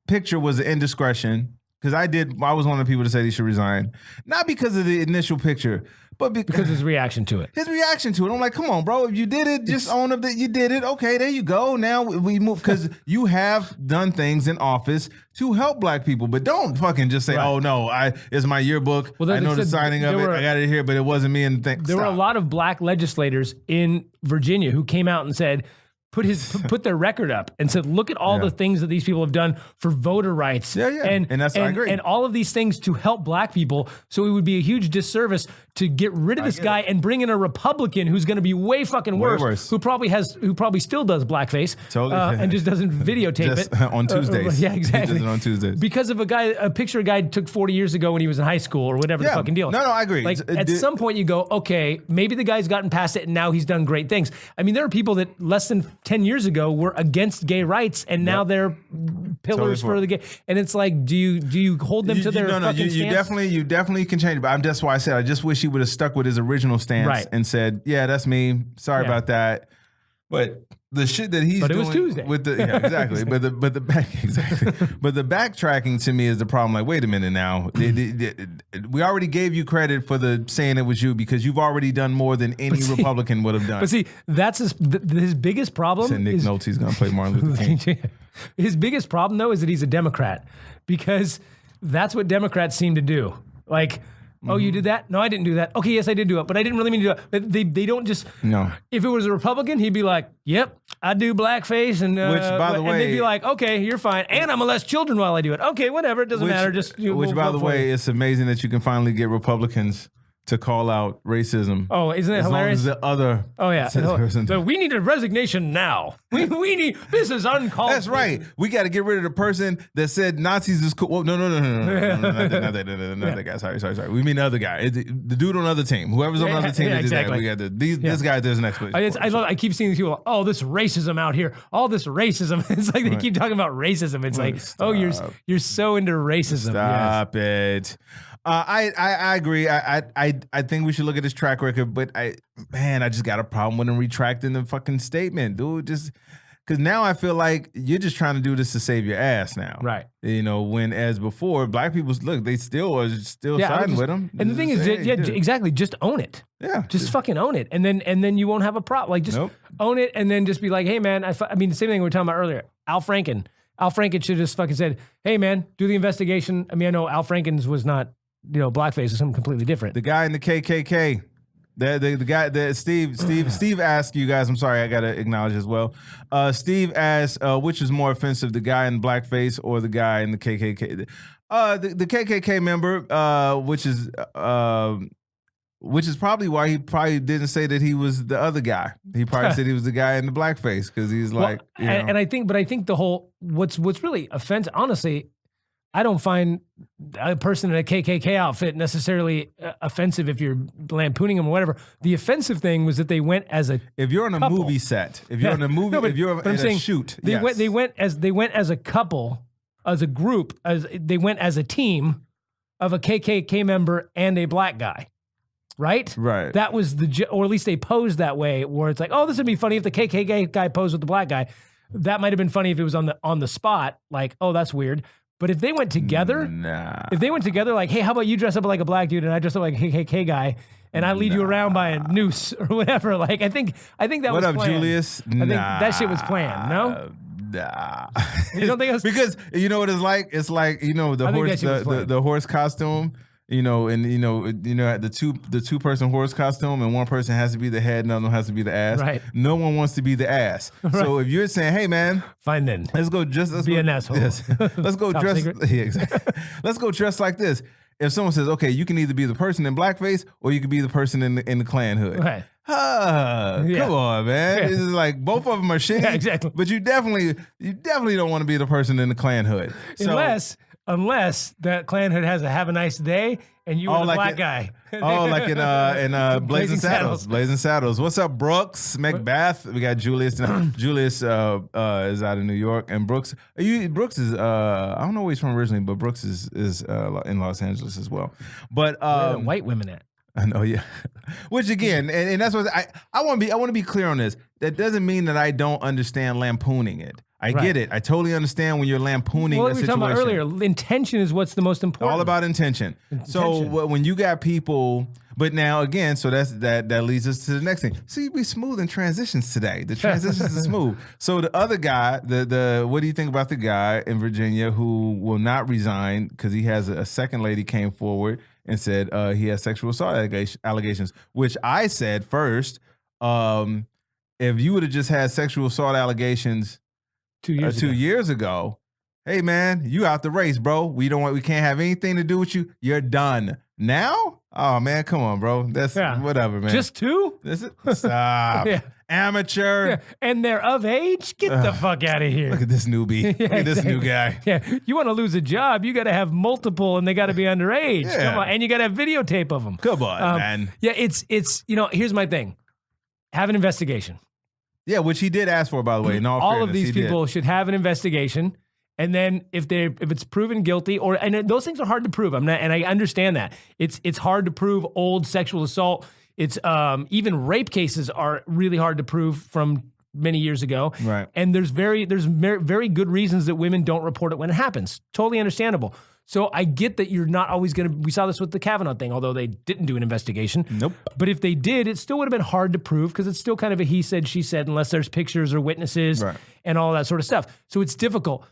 picture was an indiscretion, because I was one of the people to say he should resign, not because of the initial picture, but because his reaction to it. I'm like, come on, bro. If you did it, just own up that you did it. Okay, there you go. Now we move, because you have done things in office to help black people, but don't fucking just say, oh no, it's my yearbook. Well, I know the signing of it. I got it here, but it wasn't me. And there were a lot of black legislators in Virginia who came out and said, put their record up and said, look at all the things that these people have done for voter rights. And I agree. And all of these things to help black people. So it would be a huge disservice to get rid of this guy and bring in a Republican who's going to be way fucking worse, who probably still does blackface, and just doesn't videotape it on Tuesdays. Yeah, exactly. He does it on Tuesdays because of a picture a guy took 40 years ago when he was in high school or whatever the fucking deal. No, I agree. Like at some point you go, okay, maybe the guy's gotten past it and now he's done great things. I mean, there are people that less than 10 years ago were against gay rights and now they're pillars for the gay. And it's like, do you hold them to their fucking stance? You definitely can change it. But that's why I said I just wish he would have stuck with his original stance and said, yeah, that's me. Sorry about that. But the shit that he's doing, it was Tuesday. With the exactly, but the backtracking to me is the problem. Like, wait a minute now, we already gave you credit for the saying it was you because you've already done more than any Republican would have done. But see, that's his biggest problem. Said Nick Nolte he's going to play Martin Luther King. His biggest problem though is that he's a Democrat because that's what Democrats seem to do. Like. Oh, you did that? No, I didn't do that. Okay, yes, I did do it, but I didn't really mean to do it. They don't just. No. If it was a Republican, he'd be like, "Yep, I do blackface," and which, by the way, and they'd be like, "Okay, you're fine," and I molest children while I do it. Okay, whatever, it doesn't matter. Just which, by the way, it's amazing that you can finally get Republicans to call out racism. Oh, isn't it hilarious? As long as the other. Oh yeah. So we need a resignation now. We need. This is uncalled. That's right. We got to get rid of the person that said Nazis is cool. Well, no, not that guy. Sorry. We mean the other guy. The dude on the other team. Whoever's on the other team that did that. We got this guy. There's an explanation. I keep seeing these people. Oh, this racism out here. All this racism. It's like they keep talking about racism. It's like, oh, you're so into racism. Stop it. I agree. I think we should look at his track record, but I just got a problem with him retracting the fucking statement, dude. Just because now I feel like you're just trying to do this to save your ass now, right? You know, when as before, black people they still are siding with him. And the thing is, exactly, just own it. Yeah, just fucking own it, and then you won't have a problem. Like just own it, and then just be like, hey man, I mean the same thing we were talking about earlier. Al Franken should have just fucking said, hey man, do the investigation. I mean, I know Al Franken's was not. Blackface is something completely different. The guy in the KKK, the guy that Steve asked you guys. I'm sorry, I gotta acknowledge as well. Steve asked, which is more offensive, the guy in blackface or the guy in the KKK? The KKK member, which is probably why he probably didn't say that he was the other guy. He probably said he was the guy in the blackface because he's like, and I think the whole what's really offensive, honestly. I don't find a person in a KKK outfit necessarily offensive if you're lampooning them or whatever. The offensive thing was that they went as a if you're on a couple. movie set, if you're on a movie, if you're in a shoot, they went as a couple, as a group, they went as a team of a KKK member and a black guy. Right? Right. That was or at least they posed that way, where it's like, oh, this would be funny if the KKK guy posed with the black guy. That might have been funny if it was on the spot, like, oh, that's weird. But if they went together, like, hey, how about you dress up like a black dude and I dress up like a KKK guy and I lead you around by a noose or whatever, like, I think that was planned. What up, Julius? I think that shit was planned, no? Nah. You don't think it was? Because you know what it's like? It's like, the horse costume. The two person horse costume and one person has to be the head and another one has to be the ass. Right. No one wants to be the ass. Right. So if you're saying, hey man, fine then. Let's be an asshole. Yes. Let's go dress. Yeah, exactly. Let's go dress like this. If someone says, okay, you can either be the person in blackface or you can be the person in the Klan hood. Right. Come on, man. Yeah. It's like both of them are shitty. Yeah, exactly. But you definitely don't want to be the person in the Klan hood. Unless that Klan hood has a have a nice day and you were the black guy. Like in Blazing Saddles. Blazing Saddles. What's up, Brooks? Macbeth. We got Julius. Julius is out of New York. And Brooks is I don't know where he's from originally, but Brooks is in Los Angeles as well. But where are white women at? I know, yeah. Which again, and that's what I want to be clear on this. That doesn't mean that I don't understand lampooning it. I get it. I totally understand when you're lampooning a situation. Well, we were talking about earlier. Intention is what's the most important. All about intention. So when you got people, but now again, so that leads us to the next thing. See, we smooth in transitions today. The transitions are smooth. So the other guy, the what do you think about the guy in Virginia who will not resign because he has a second lady came forward and said he has sexual assault allegations, which I said first, if you would have just had sexual assault allegations 2 years ago, hey man, you out the race, bro. We can't have anything to do with you. You're done. Now, Oh man, come on, bro. That's whatever, man. Just 2? Stop. Yeah. Amateur. Yeah. And they're of age? Get the fuck out of here. Look at this newbie. Look at this new guy. Yeah. You want to lose a job, you got to have multiple and they got to be underage. Yeah. Come on. And you got to have videotape of them. Come on, man. Yeah, it's here's my thing. Have an investigation. Yeah, which he did ask for, by the way. In all fairness, of these people should have an investigation. And then if it's proven guilty, and those things are hard to prove. And I understand that. It's hard to prove old sexual assault. It's even rape cases are really hard to prove from many years ago. Right. And there's very good reasons that women don't report it when it happens. Totally understandable. So I get that you're not always going to, we saw this with the Kavanaugh thing, although they didn't do an investigation. Nope. But if they did, it still would have been hard to prove because it's still kind of a he said, she said, unless there's pictures or witnesses and all that sort of stuff. So it's difficult.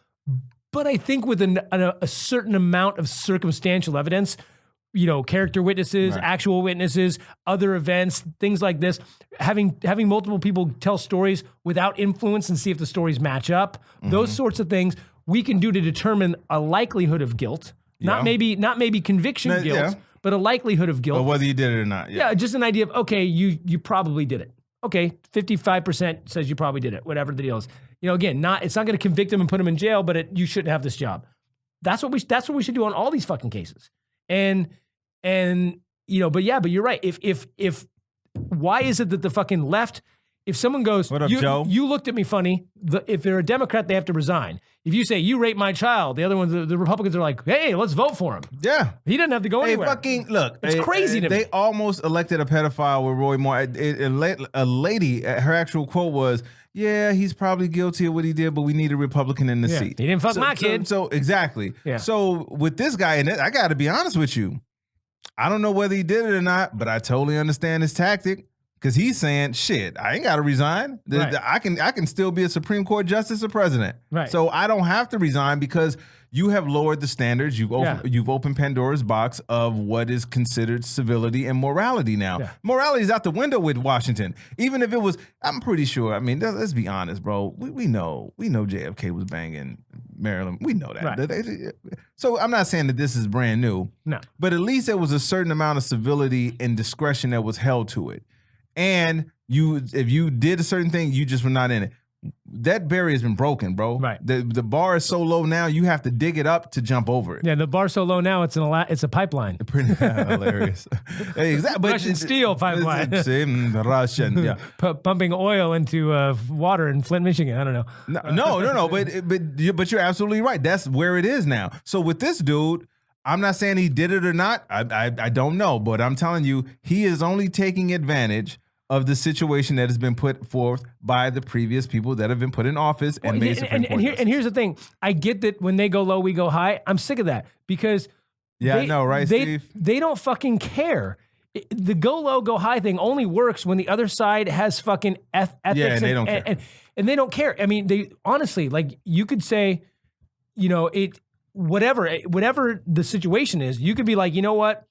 But I think with a certain amount of circumstantial evidence, character witnesses, actual witnesses, other events, things like this, having multiple people tell stories without influence and see if the stories match up, those sorts of things we can do to determine a likelihood of guilt, not maybe conviction guilt, but a likelihood of guilt. But whether you did it or not. Yeah, just an idea of, okay, you probably did it. Okay, 55% says you probably did it, whatever the deal is. Again, it's not going to convict him and put him in jail, but you shouldn't have this job. That's what we should do on all these fucking cases. And but you're right. If why is it that the fucking left, if someone goes, what up, Joe? You looked at me funny. If they're a Democrat, they have to resign. If you say you raped my child, the other ones, the Republicans are like, hey, let's vote for him. Yeah, he doesn't have to go anywhere. Look, it's crazy to me. They almost elected a pedophile with Roy Moore. A lady, her actual quote was, "Yeah, he's probably guilty of what he did, but we need a Republican in the seat. He didn't fuck my kid." So exactly. Yeah. So with this guy, and I got to be honest with you, I don't know whether he did it or not, but I totally understand his tactic. Because he's saying, shit, I ain't got to resign. I can still be a Supreme Court justice or president. Right. So I don't have to resign because you have lowered the standards. You've opened Pandora's box of what is considered civility and morality now. Yeah. Morality is out the window with Washington. Even if it was, I'm pretty sure. I mean, let's be honest, bro. We know JFK was banging Maryland. We know that. Right. So I'm not saying that this is brand new. No. But at least there was a certain amount of civility and discretion that was held to it. And if you did a certain thing, you just were not in it. That barrier has been broken, bro. Right. The bar is so low now, you have to dig it up to jump over it. Yeah, the bar's so low now, it's a pipeline. Pretty hilarious. Exactly. Russian steel pipeline. Russian, yeah. Pumping oil into water in Flint, Michigan. I don't know. No. But you're absolutely right. That's where it is now. So with this dude, I'm not saying he did it or not. I don't know. But I'm telling you, he is only taking advantage of the situation that has been put forth by the previous people that have been put in office and made Supreme Court justice. And here's the thing. I get that when they go low, we go high. I'm sick of that because Steve? They don't fucking care. The go low, go high thing only works when the other side has fucking ethics. Yeah, and they don't care. And they don't care. I mean, they honestly, like you could say, whatever the situation is, you could be like, you know what?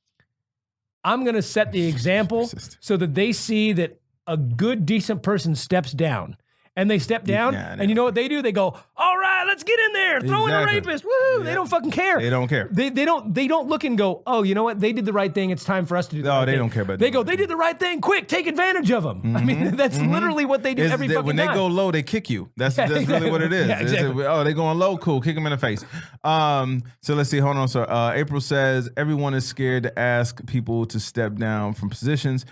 I'm going to set the example so that they see that a good, decent person steps down. And they step down, and you know what they do? They go, all right, let's get in there. Throw in a rapist. Woo! Yeah. They don't fucking care. They don't care. They don't look and go, oh, you know what? They did the right thing. It's time for us to do the right thing. No, they don't care about that. They go, they did the right thing. Quick, take advantage of them. Mm-hmm. I mean, that's literally what they do every fucking time. When they go low, they kick you. That's really what it is. Yeah, exactly. They going low? Cool. Kick them in the face. So let's see. Hold on. So April says, everyone is scared to ask people to step down from positions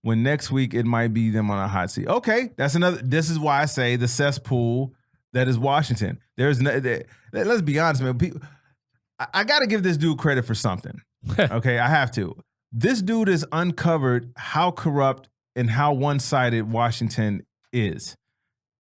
when next week it might be them on a hot seat. Okay, that's another. This is why I say the cesspool that is Washington. Let's be honest, man. I got to give this dude credit for something. Okay, I have to. This dude has uncovered how corrupt and how one-sided Washington is.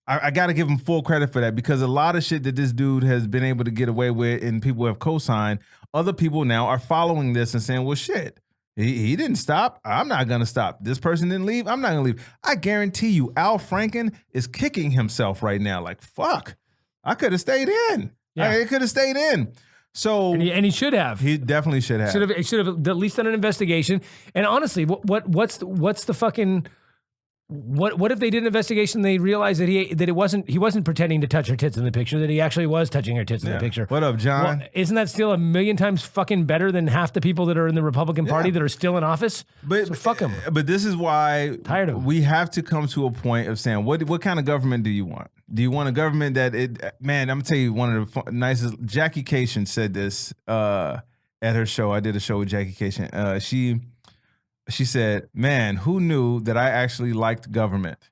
I got to give him full credit for that because a lot of shit that this dude has been able to get away with and people have co-signed, other people now are following this and saying, well, shit. He didn't stop. I'm not going to stop. This person didn't leave. I'm not going to leave. I guarantee you, Al Franken is kicking himself right now. Like, fuck, I could have stayed in. Yeah. I could have stayed in. So and he should have. He definitely should have. Should have at least done an investigation. And honestly, what's the fucking What if they did an investigation? They realized that he wasn't pretending to touch her tits in the picture. That he actually was touching her tits in the picture. What up, John? Well, isn't that still a million times fucking better than half the people that are in the Republican Party that are still in office? So fuck them. But this is why Tired of 'em. we have to come to a point of saying, what kind of government do you want? Do you want a government that man? I'm gonna tell you one of the nicest. Jackie Cation said this at her show. I did a show with Jackie Cation. She said, "Man, who knew that I actually liked government?"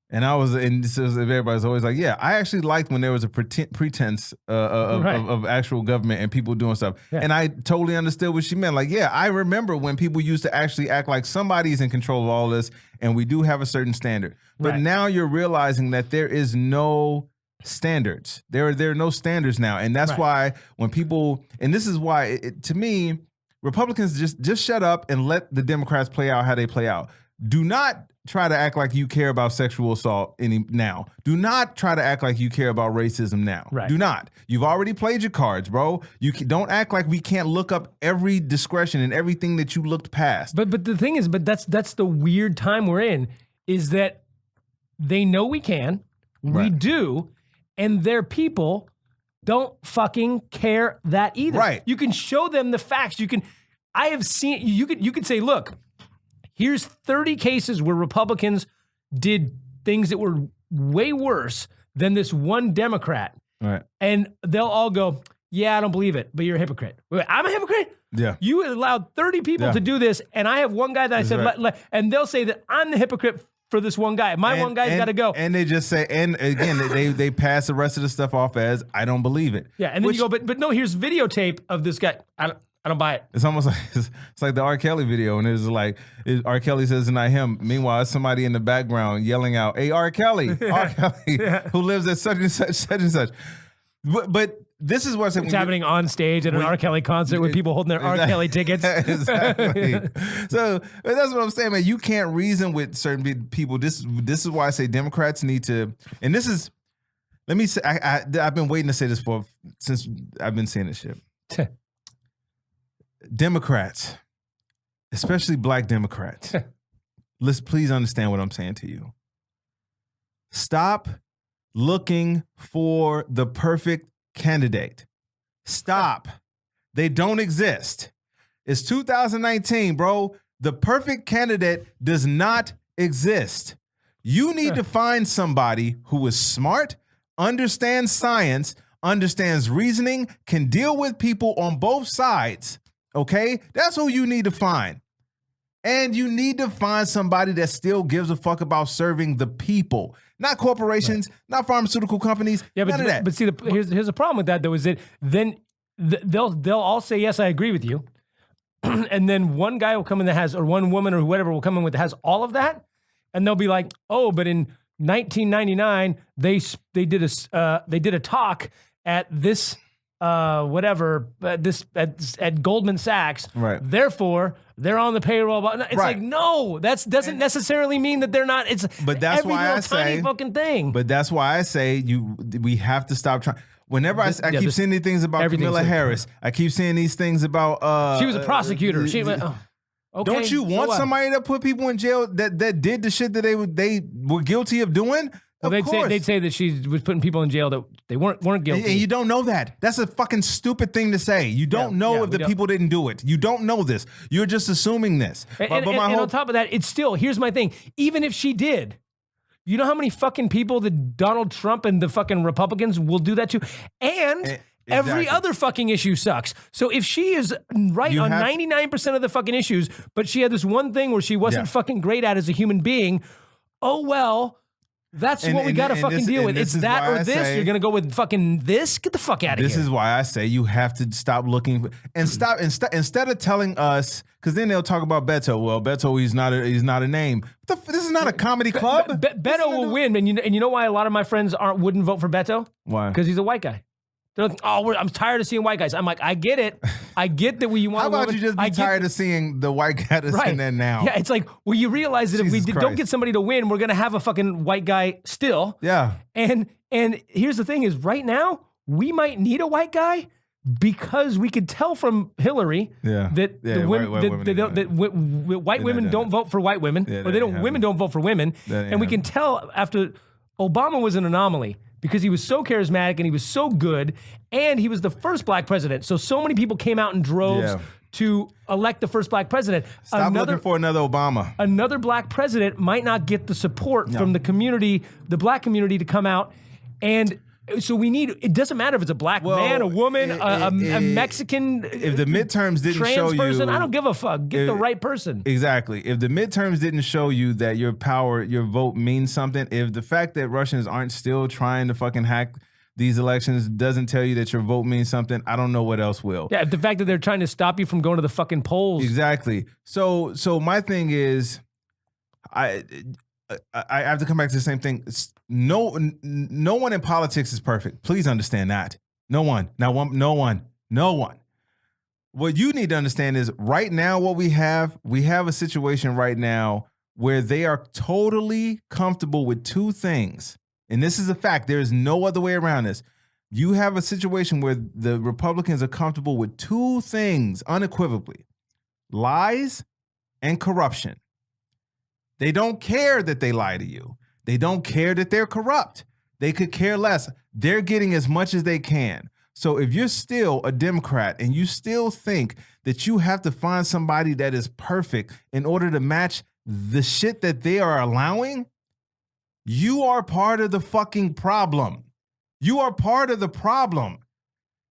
And everybody's always like, "Yeah, I actually liked when there was a pretense of actual government and people doing stuff." Yeah. And I totally understood what she meant. Like, yeah, I remember when people used to actually act like somebody's in control of all this, and we do have a certain standard. But now you're realizing that there is no standards. There are no standards now, and that's why when people, and this is why, to me, Republicans just shut up and let the Democrats play out how they play out. Do not try to act like you care about sexual assault now. Do not try to act like you care about racism now. Right. Do not. You've already played your cards, bro. Don't act like we can't look up every discretion and everything that you looked past. But the thing is, that's the weird time we're in, is that they know we can, we do, and their people don't fucking care that either. Right. You can show them the facts. I have seen, you could say, look, here's 30 cases where Republicans did things that were way worse than this one Democrat. Right. And they'll all go, yeah, I don't believe it, but you're a hypocrite. Wait, I'm a hypocrite? Yeah. You allowed 30 people to do this, and I have one guy that I said, and they'll say that I'm the hypocrite for this one guy. One guy's got to go. And they just say, and again, they pass the rest of the stuff off as, I don't believe it. Yeah, and then you go, but no, here's videotape of this guy. I don't buy it. It's almost like it's like the R. Kelly video, and it's like R. Kelly says it's not him. Meanwhile, it's somebody in the background yelling out, "Hey, R. Kelly, R. Kelly, who lives at such and such, such and such." But this is what's happening on stage at an R. Kelly concert with people holding their R. Kelly tickets. Exactly. So that's what I'm saying, man. You can't reason with certain people. This is why I say Democrats need to. And this is, let me say, I've been waiting to say this since I've been saying this shit. Democrats, especially black Democrats, let's please understand what I'm saying to you. Stop looking for the perfect candidate. Stop. They don't exist. It's 2019, bro. The perfect candidate does not exist. You need to find somebody who is smart, understands science, understands reasoning, can deal with people on both sides. Okay? That's who you need to find. And you need to find somebody that still gives a fuck about serving the people. Not corporations, not pharmaceutical companies, none of that. But see, here's the problem with that, though, is that then they'll all say, yes, I agree with you. And then one guy will come in that has, or one woman or whatever will come in with that has all of that. And they'll be like, oh, but in 1999, they did a talk at this at Goldman Sachs. Right. Therefore, they're on the payroll. It's like, no, that doesn't necessarily mean that they're not. It's but that's every why little tiny fucking thing. But that's why I say we have to stop trying. Whenever I keep seeing these things about Kamala Harris, I keep seeing these things about she was a prosecutor. She went, okay, don't you want somebody to put people in jail that did the shit that they were guilty of doing? Well, they'd say that she was putting people in jail that they weren't guilty. And you don't know that. That's a fucking stupid thing to say. You don't know if the people didn't do it. You don't know this. You're just assuming this. And on top of that, it's still, here's my thing. Even if she did, you know how many fucking people that Donald Trump and the fucking Republicans will do that to? And every other fucking issue sucks. So if she is right on 99% of the fucking issues, but she had this one thing where she wasn't fucking great at as a human being, oh well, that's what we got to fucking deal with. It's that or this. You're going to go with fucking this? Get the fuck out of here. This is why I say you have to stop looking and stop instead of telling us, because then they'll talk about Beto. Well, Beto, he's not a name. This is not a comedy club. Beto will win, and you know why a lot of my friends wouldn't vote for Beto? Why? Because he's a white guy. They're like, I'm tired of seeing white guys. I'm like, I get it. I get that you want. How about you just be tired of seeing the white guy that's in there now? Yeah, it's like, well, you realize that if we don't get somebody to win, we're gonna have a fucking white guy still. Yeah. And here's the thing: is right now we might need a white guy because we could tell from Hillary that white women don't vote for white women, or women don't vote for women, and we can tell after Obama was an anomaly because he was so charismatic and he was so good, and he was the first black president. So many people came out in droves to elect the first black president. Stop looking for another Obama. Another black president might not get the support from the community, the black community, to come out. And so we need, it doesn't matter if it's a black man, a woman, a Mexican, if the midterms didn't trans show person, you, I don't give a fuck. Get the right person. Exactly. If the midterms didn't show you that your vote means something, if the fact that Russians aren't still trying to fucking hack these elections doesn't tell you that your vote means something, I don't know what else will. Yeah, the fact that they're trying to stop you from going to the fucking polls. Exactly. So my thing is, I have to come back to the same thing. No one in politics is perfect. Please understand that. No one. What you need to understand is right now what we have a situation right now where they are totally comfortable with two things. And this is a fact. There is no other way around this. You have a situation where the Republicans are comfortable with two things unequivocally: lies and corruption. They don't care that they lie to you. They don't care that they're corrupt. They could care less. They're getting as much as they can. So if you're still a Democrat and you still think that you have to find somebody that is perfect in order to match the shit that they are allowing, you are part of the fucking problem. You are part of the problem.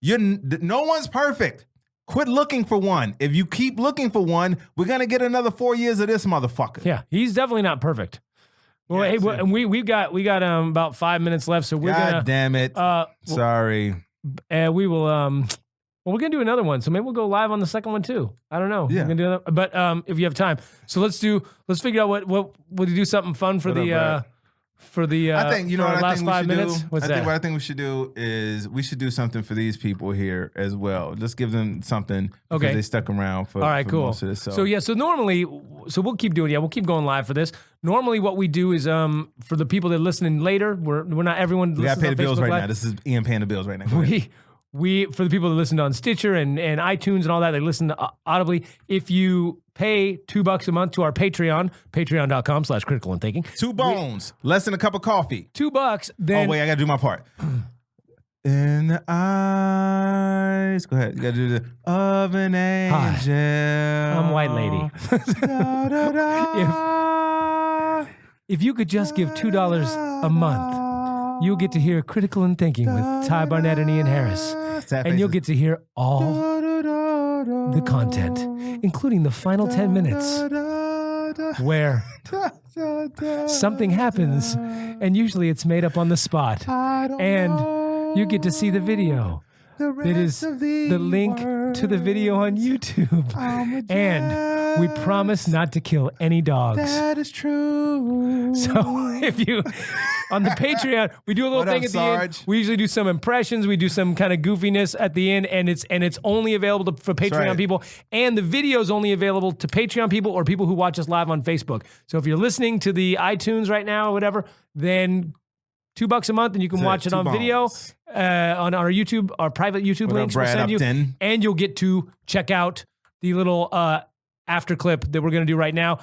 No one's perfect. Quit looking for one. If you keep looking for one, we're gonna get another 4 years of this motherfucker. Yeah, he's definitely not perfect. Well, hey, and we got about 5 minutes left, so we're gonna. God damn it! Sorry. And we will. Well, we're gonna do another one, so maybe we'll go live on the second one too. I don't know. Yeah. We're gonna do another, but if you have time, so let's figure out what we do something fun for I think you know what last 5 minutes. What I think we should do is we should do something for these people here as well. Just give them something because they stuck around for, most of this. So normally, we'll keep doing. Yeah, we'll keep going live for this. Normally, what we do is for the people that are listening later, we're not everyone. We got to pay the bills Facebook right Live. now. This is Ian paying the bills right now. We for the people that listen on Stitcher and iTunes and all that, they listen audibly. If you pay $2 a month to our Patreon, patreon.com/critical and thinking. 2 bones, less than a cup of coffee. $2, then. Oh wait, I gotta do my part. In the eyes. Go ahead. You gotta do the of an angel. Hi, I'm White Lady. If you could just give $2 a month, you'll get to hear Critical and Thinking with Ty Barnett and Ian Harris. And you'll get to hear all the content, including the final 10 minutes, where something happens, and usually it's made up on the spot. And you get to see the video. That is the link to the video on YouTube. And we promise not to kill any dogs. That is true. So if you, on the Patreon, we do a little thing at the end. We usually do some impressions. We do some kind of goofiness at the end, and it's only available for Patreon people. And the video is only available to Patreon people or people who watch us live on Facebook. So if you're listening to the iTunes right now or whatever, then $2 a month, and you can watch it on video on our YouTube, our private YouTube links we'll send you, and you'll get to check out the little after clip that we're going to do right now.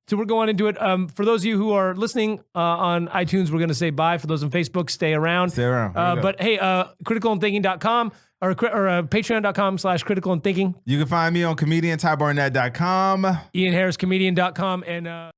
So we're going into it. For those of you who are listening on iTunes, we're going to say bye. For those on Facebook, stay around. Stay around. But hey, criticalandthinking.com or patreon.com/critical and thinking. You can find me on comediantybarnett.com. IanHarrisComedian.com and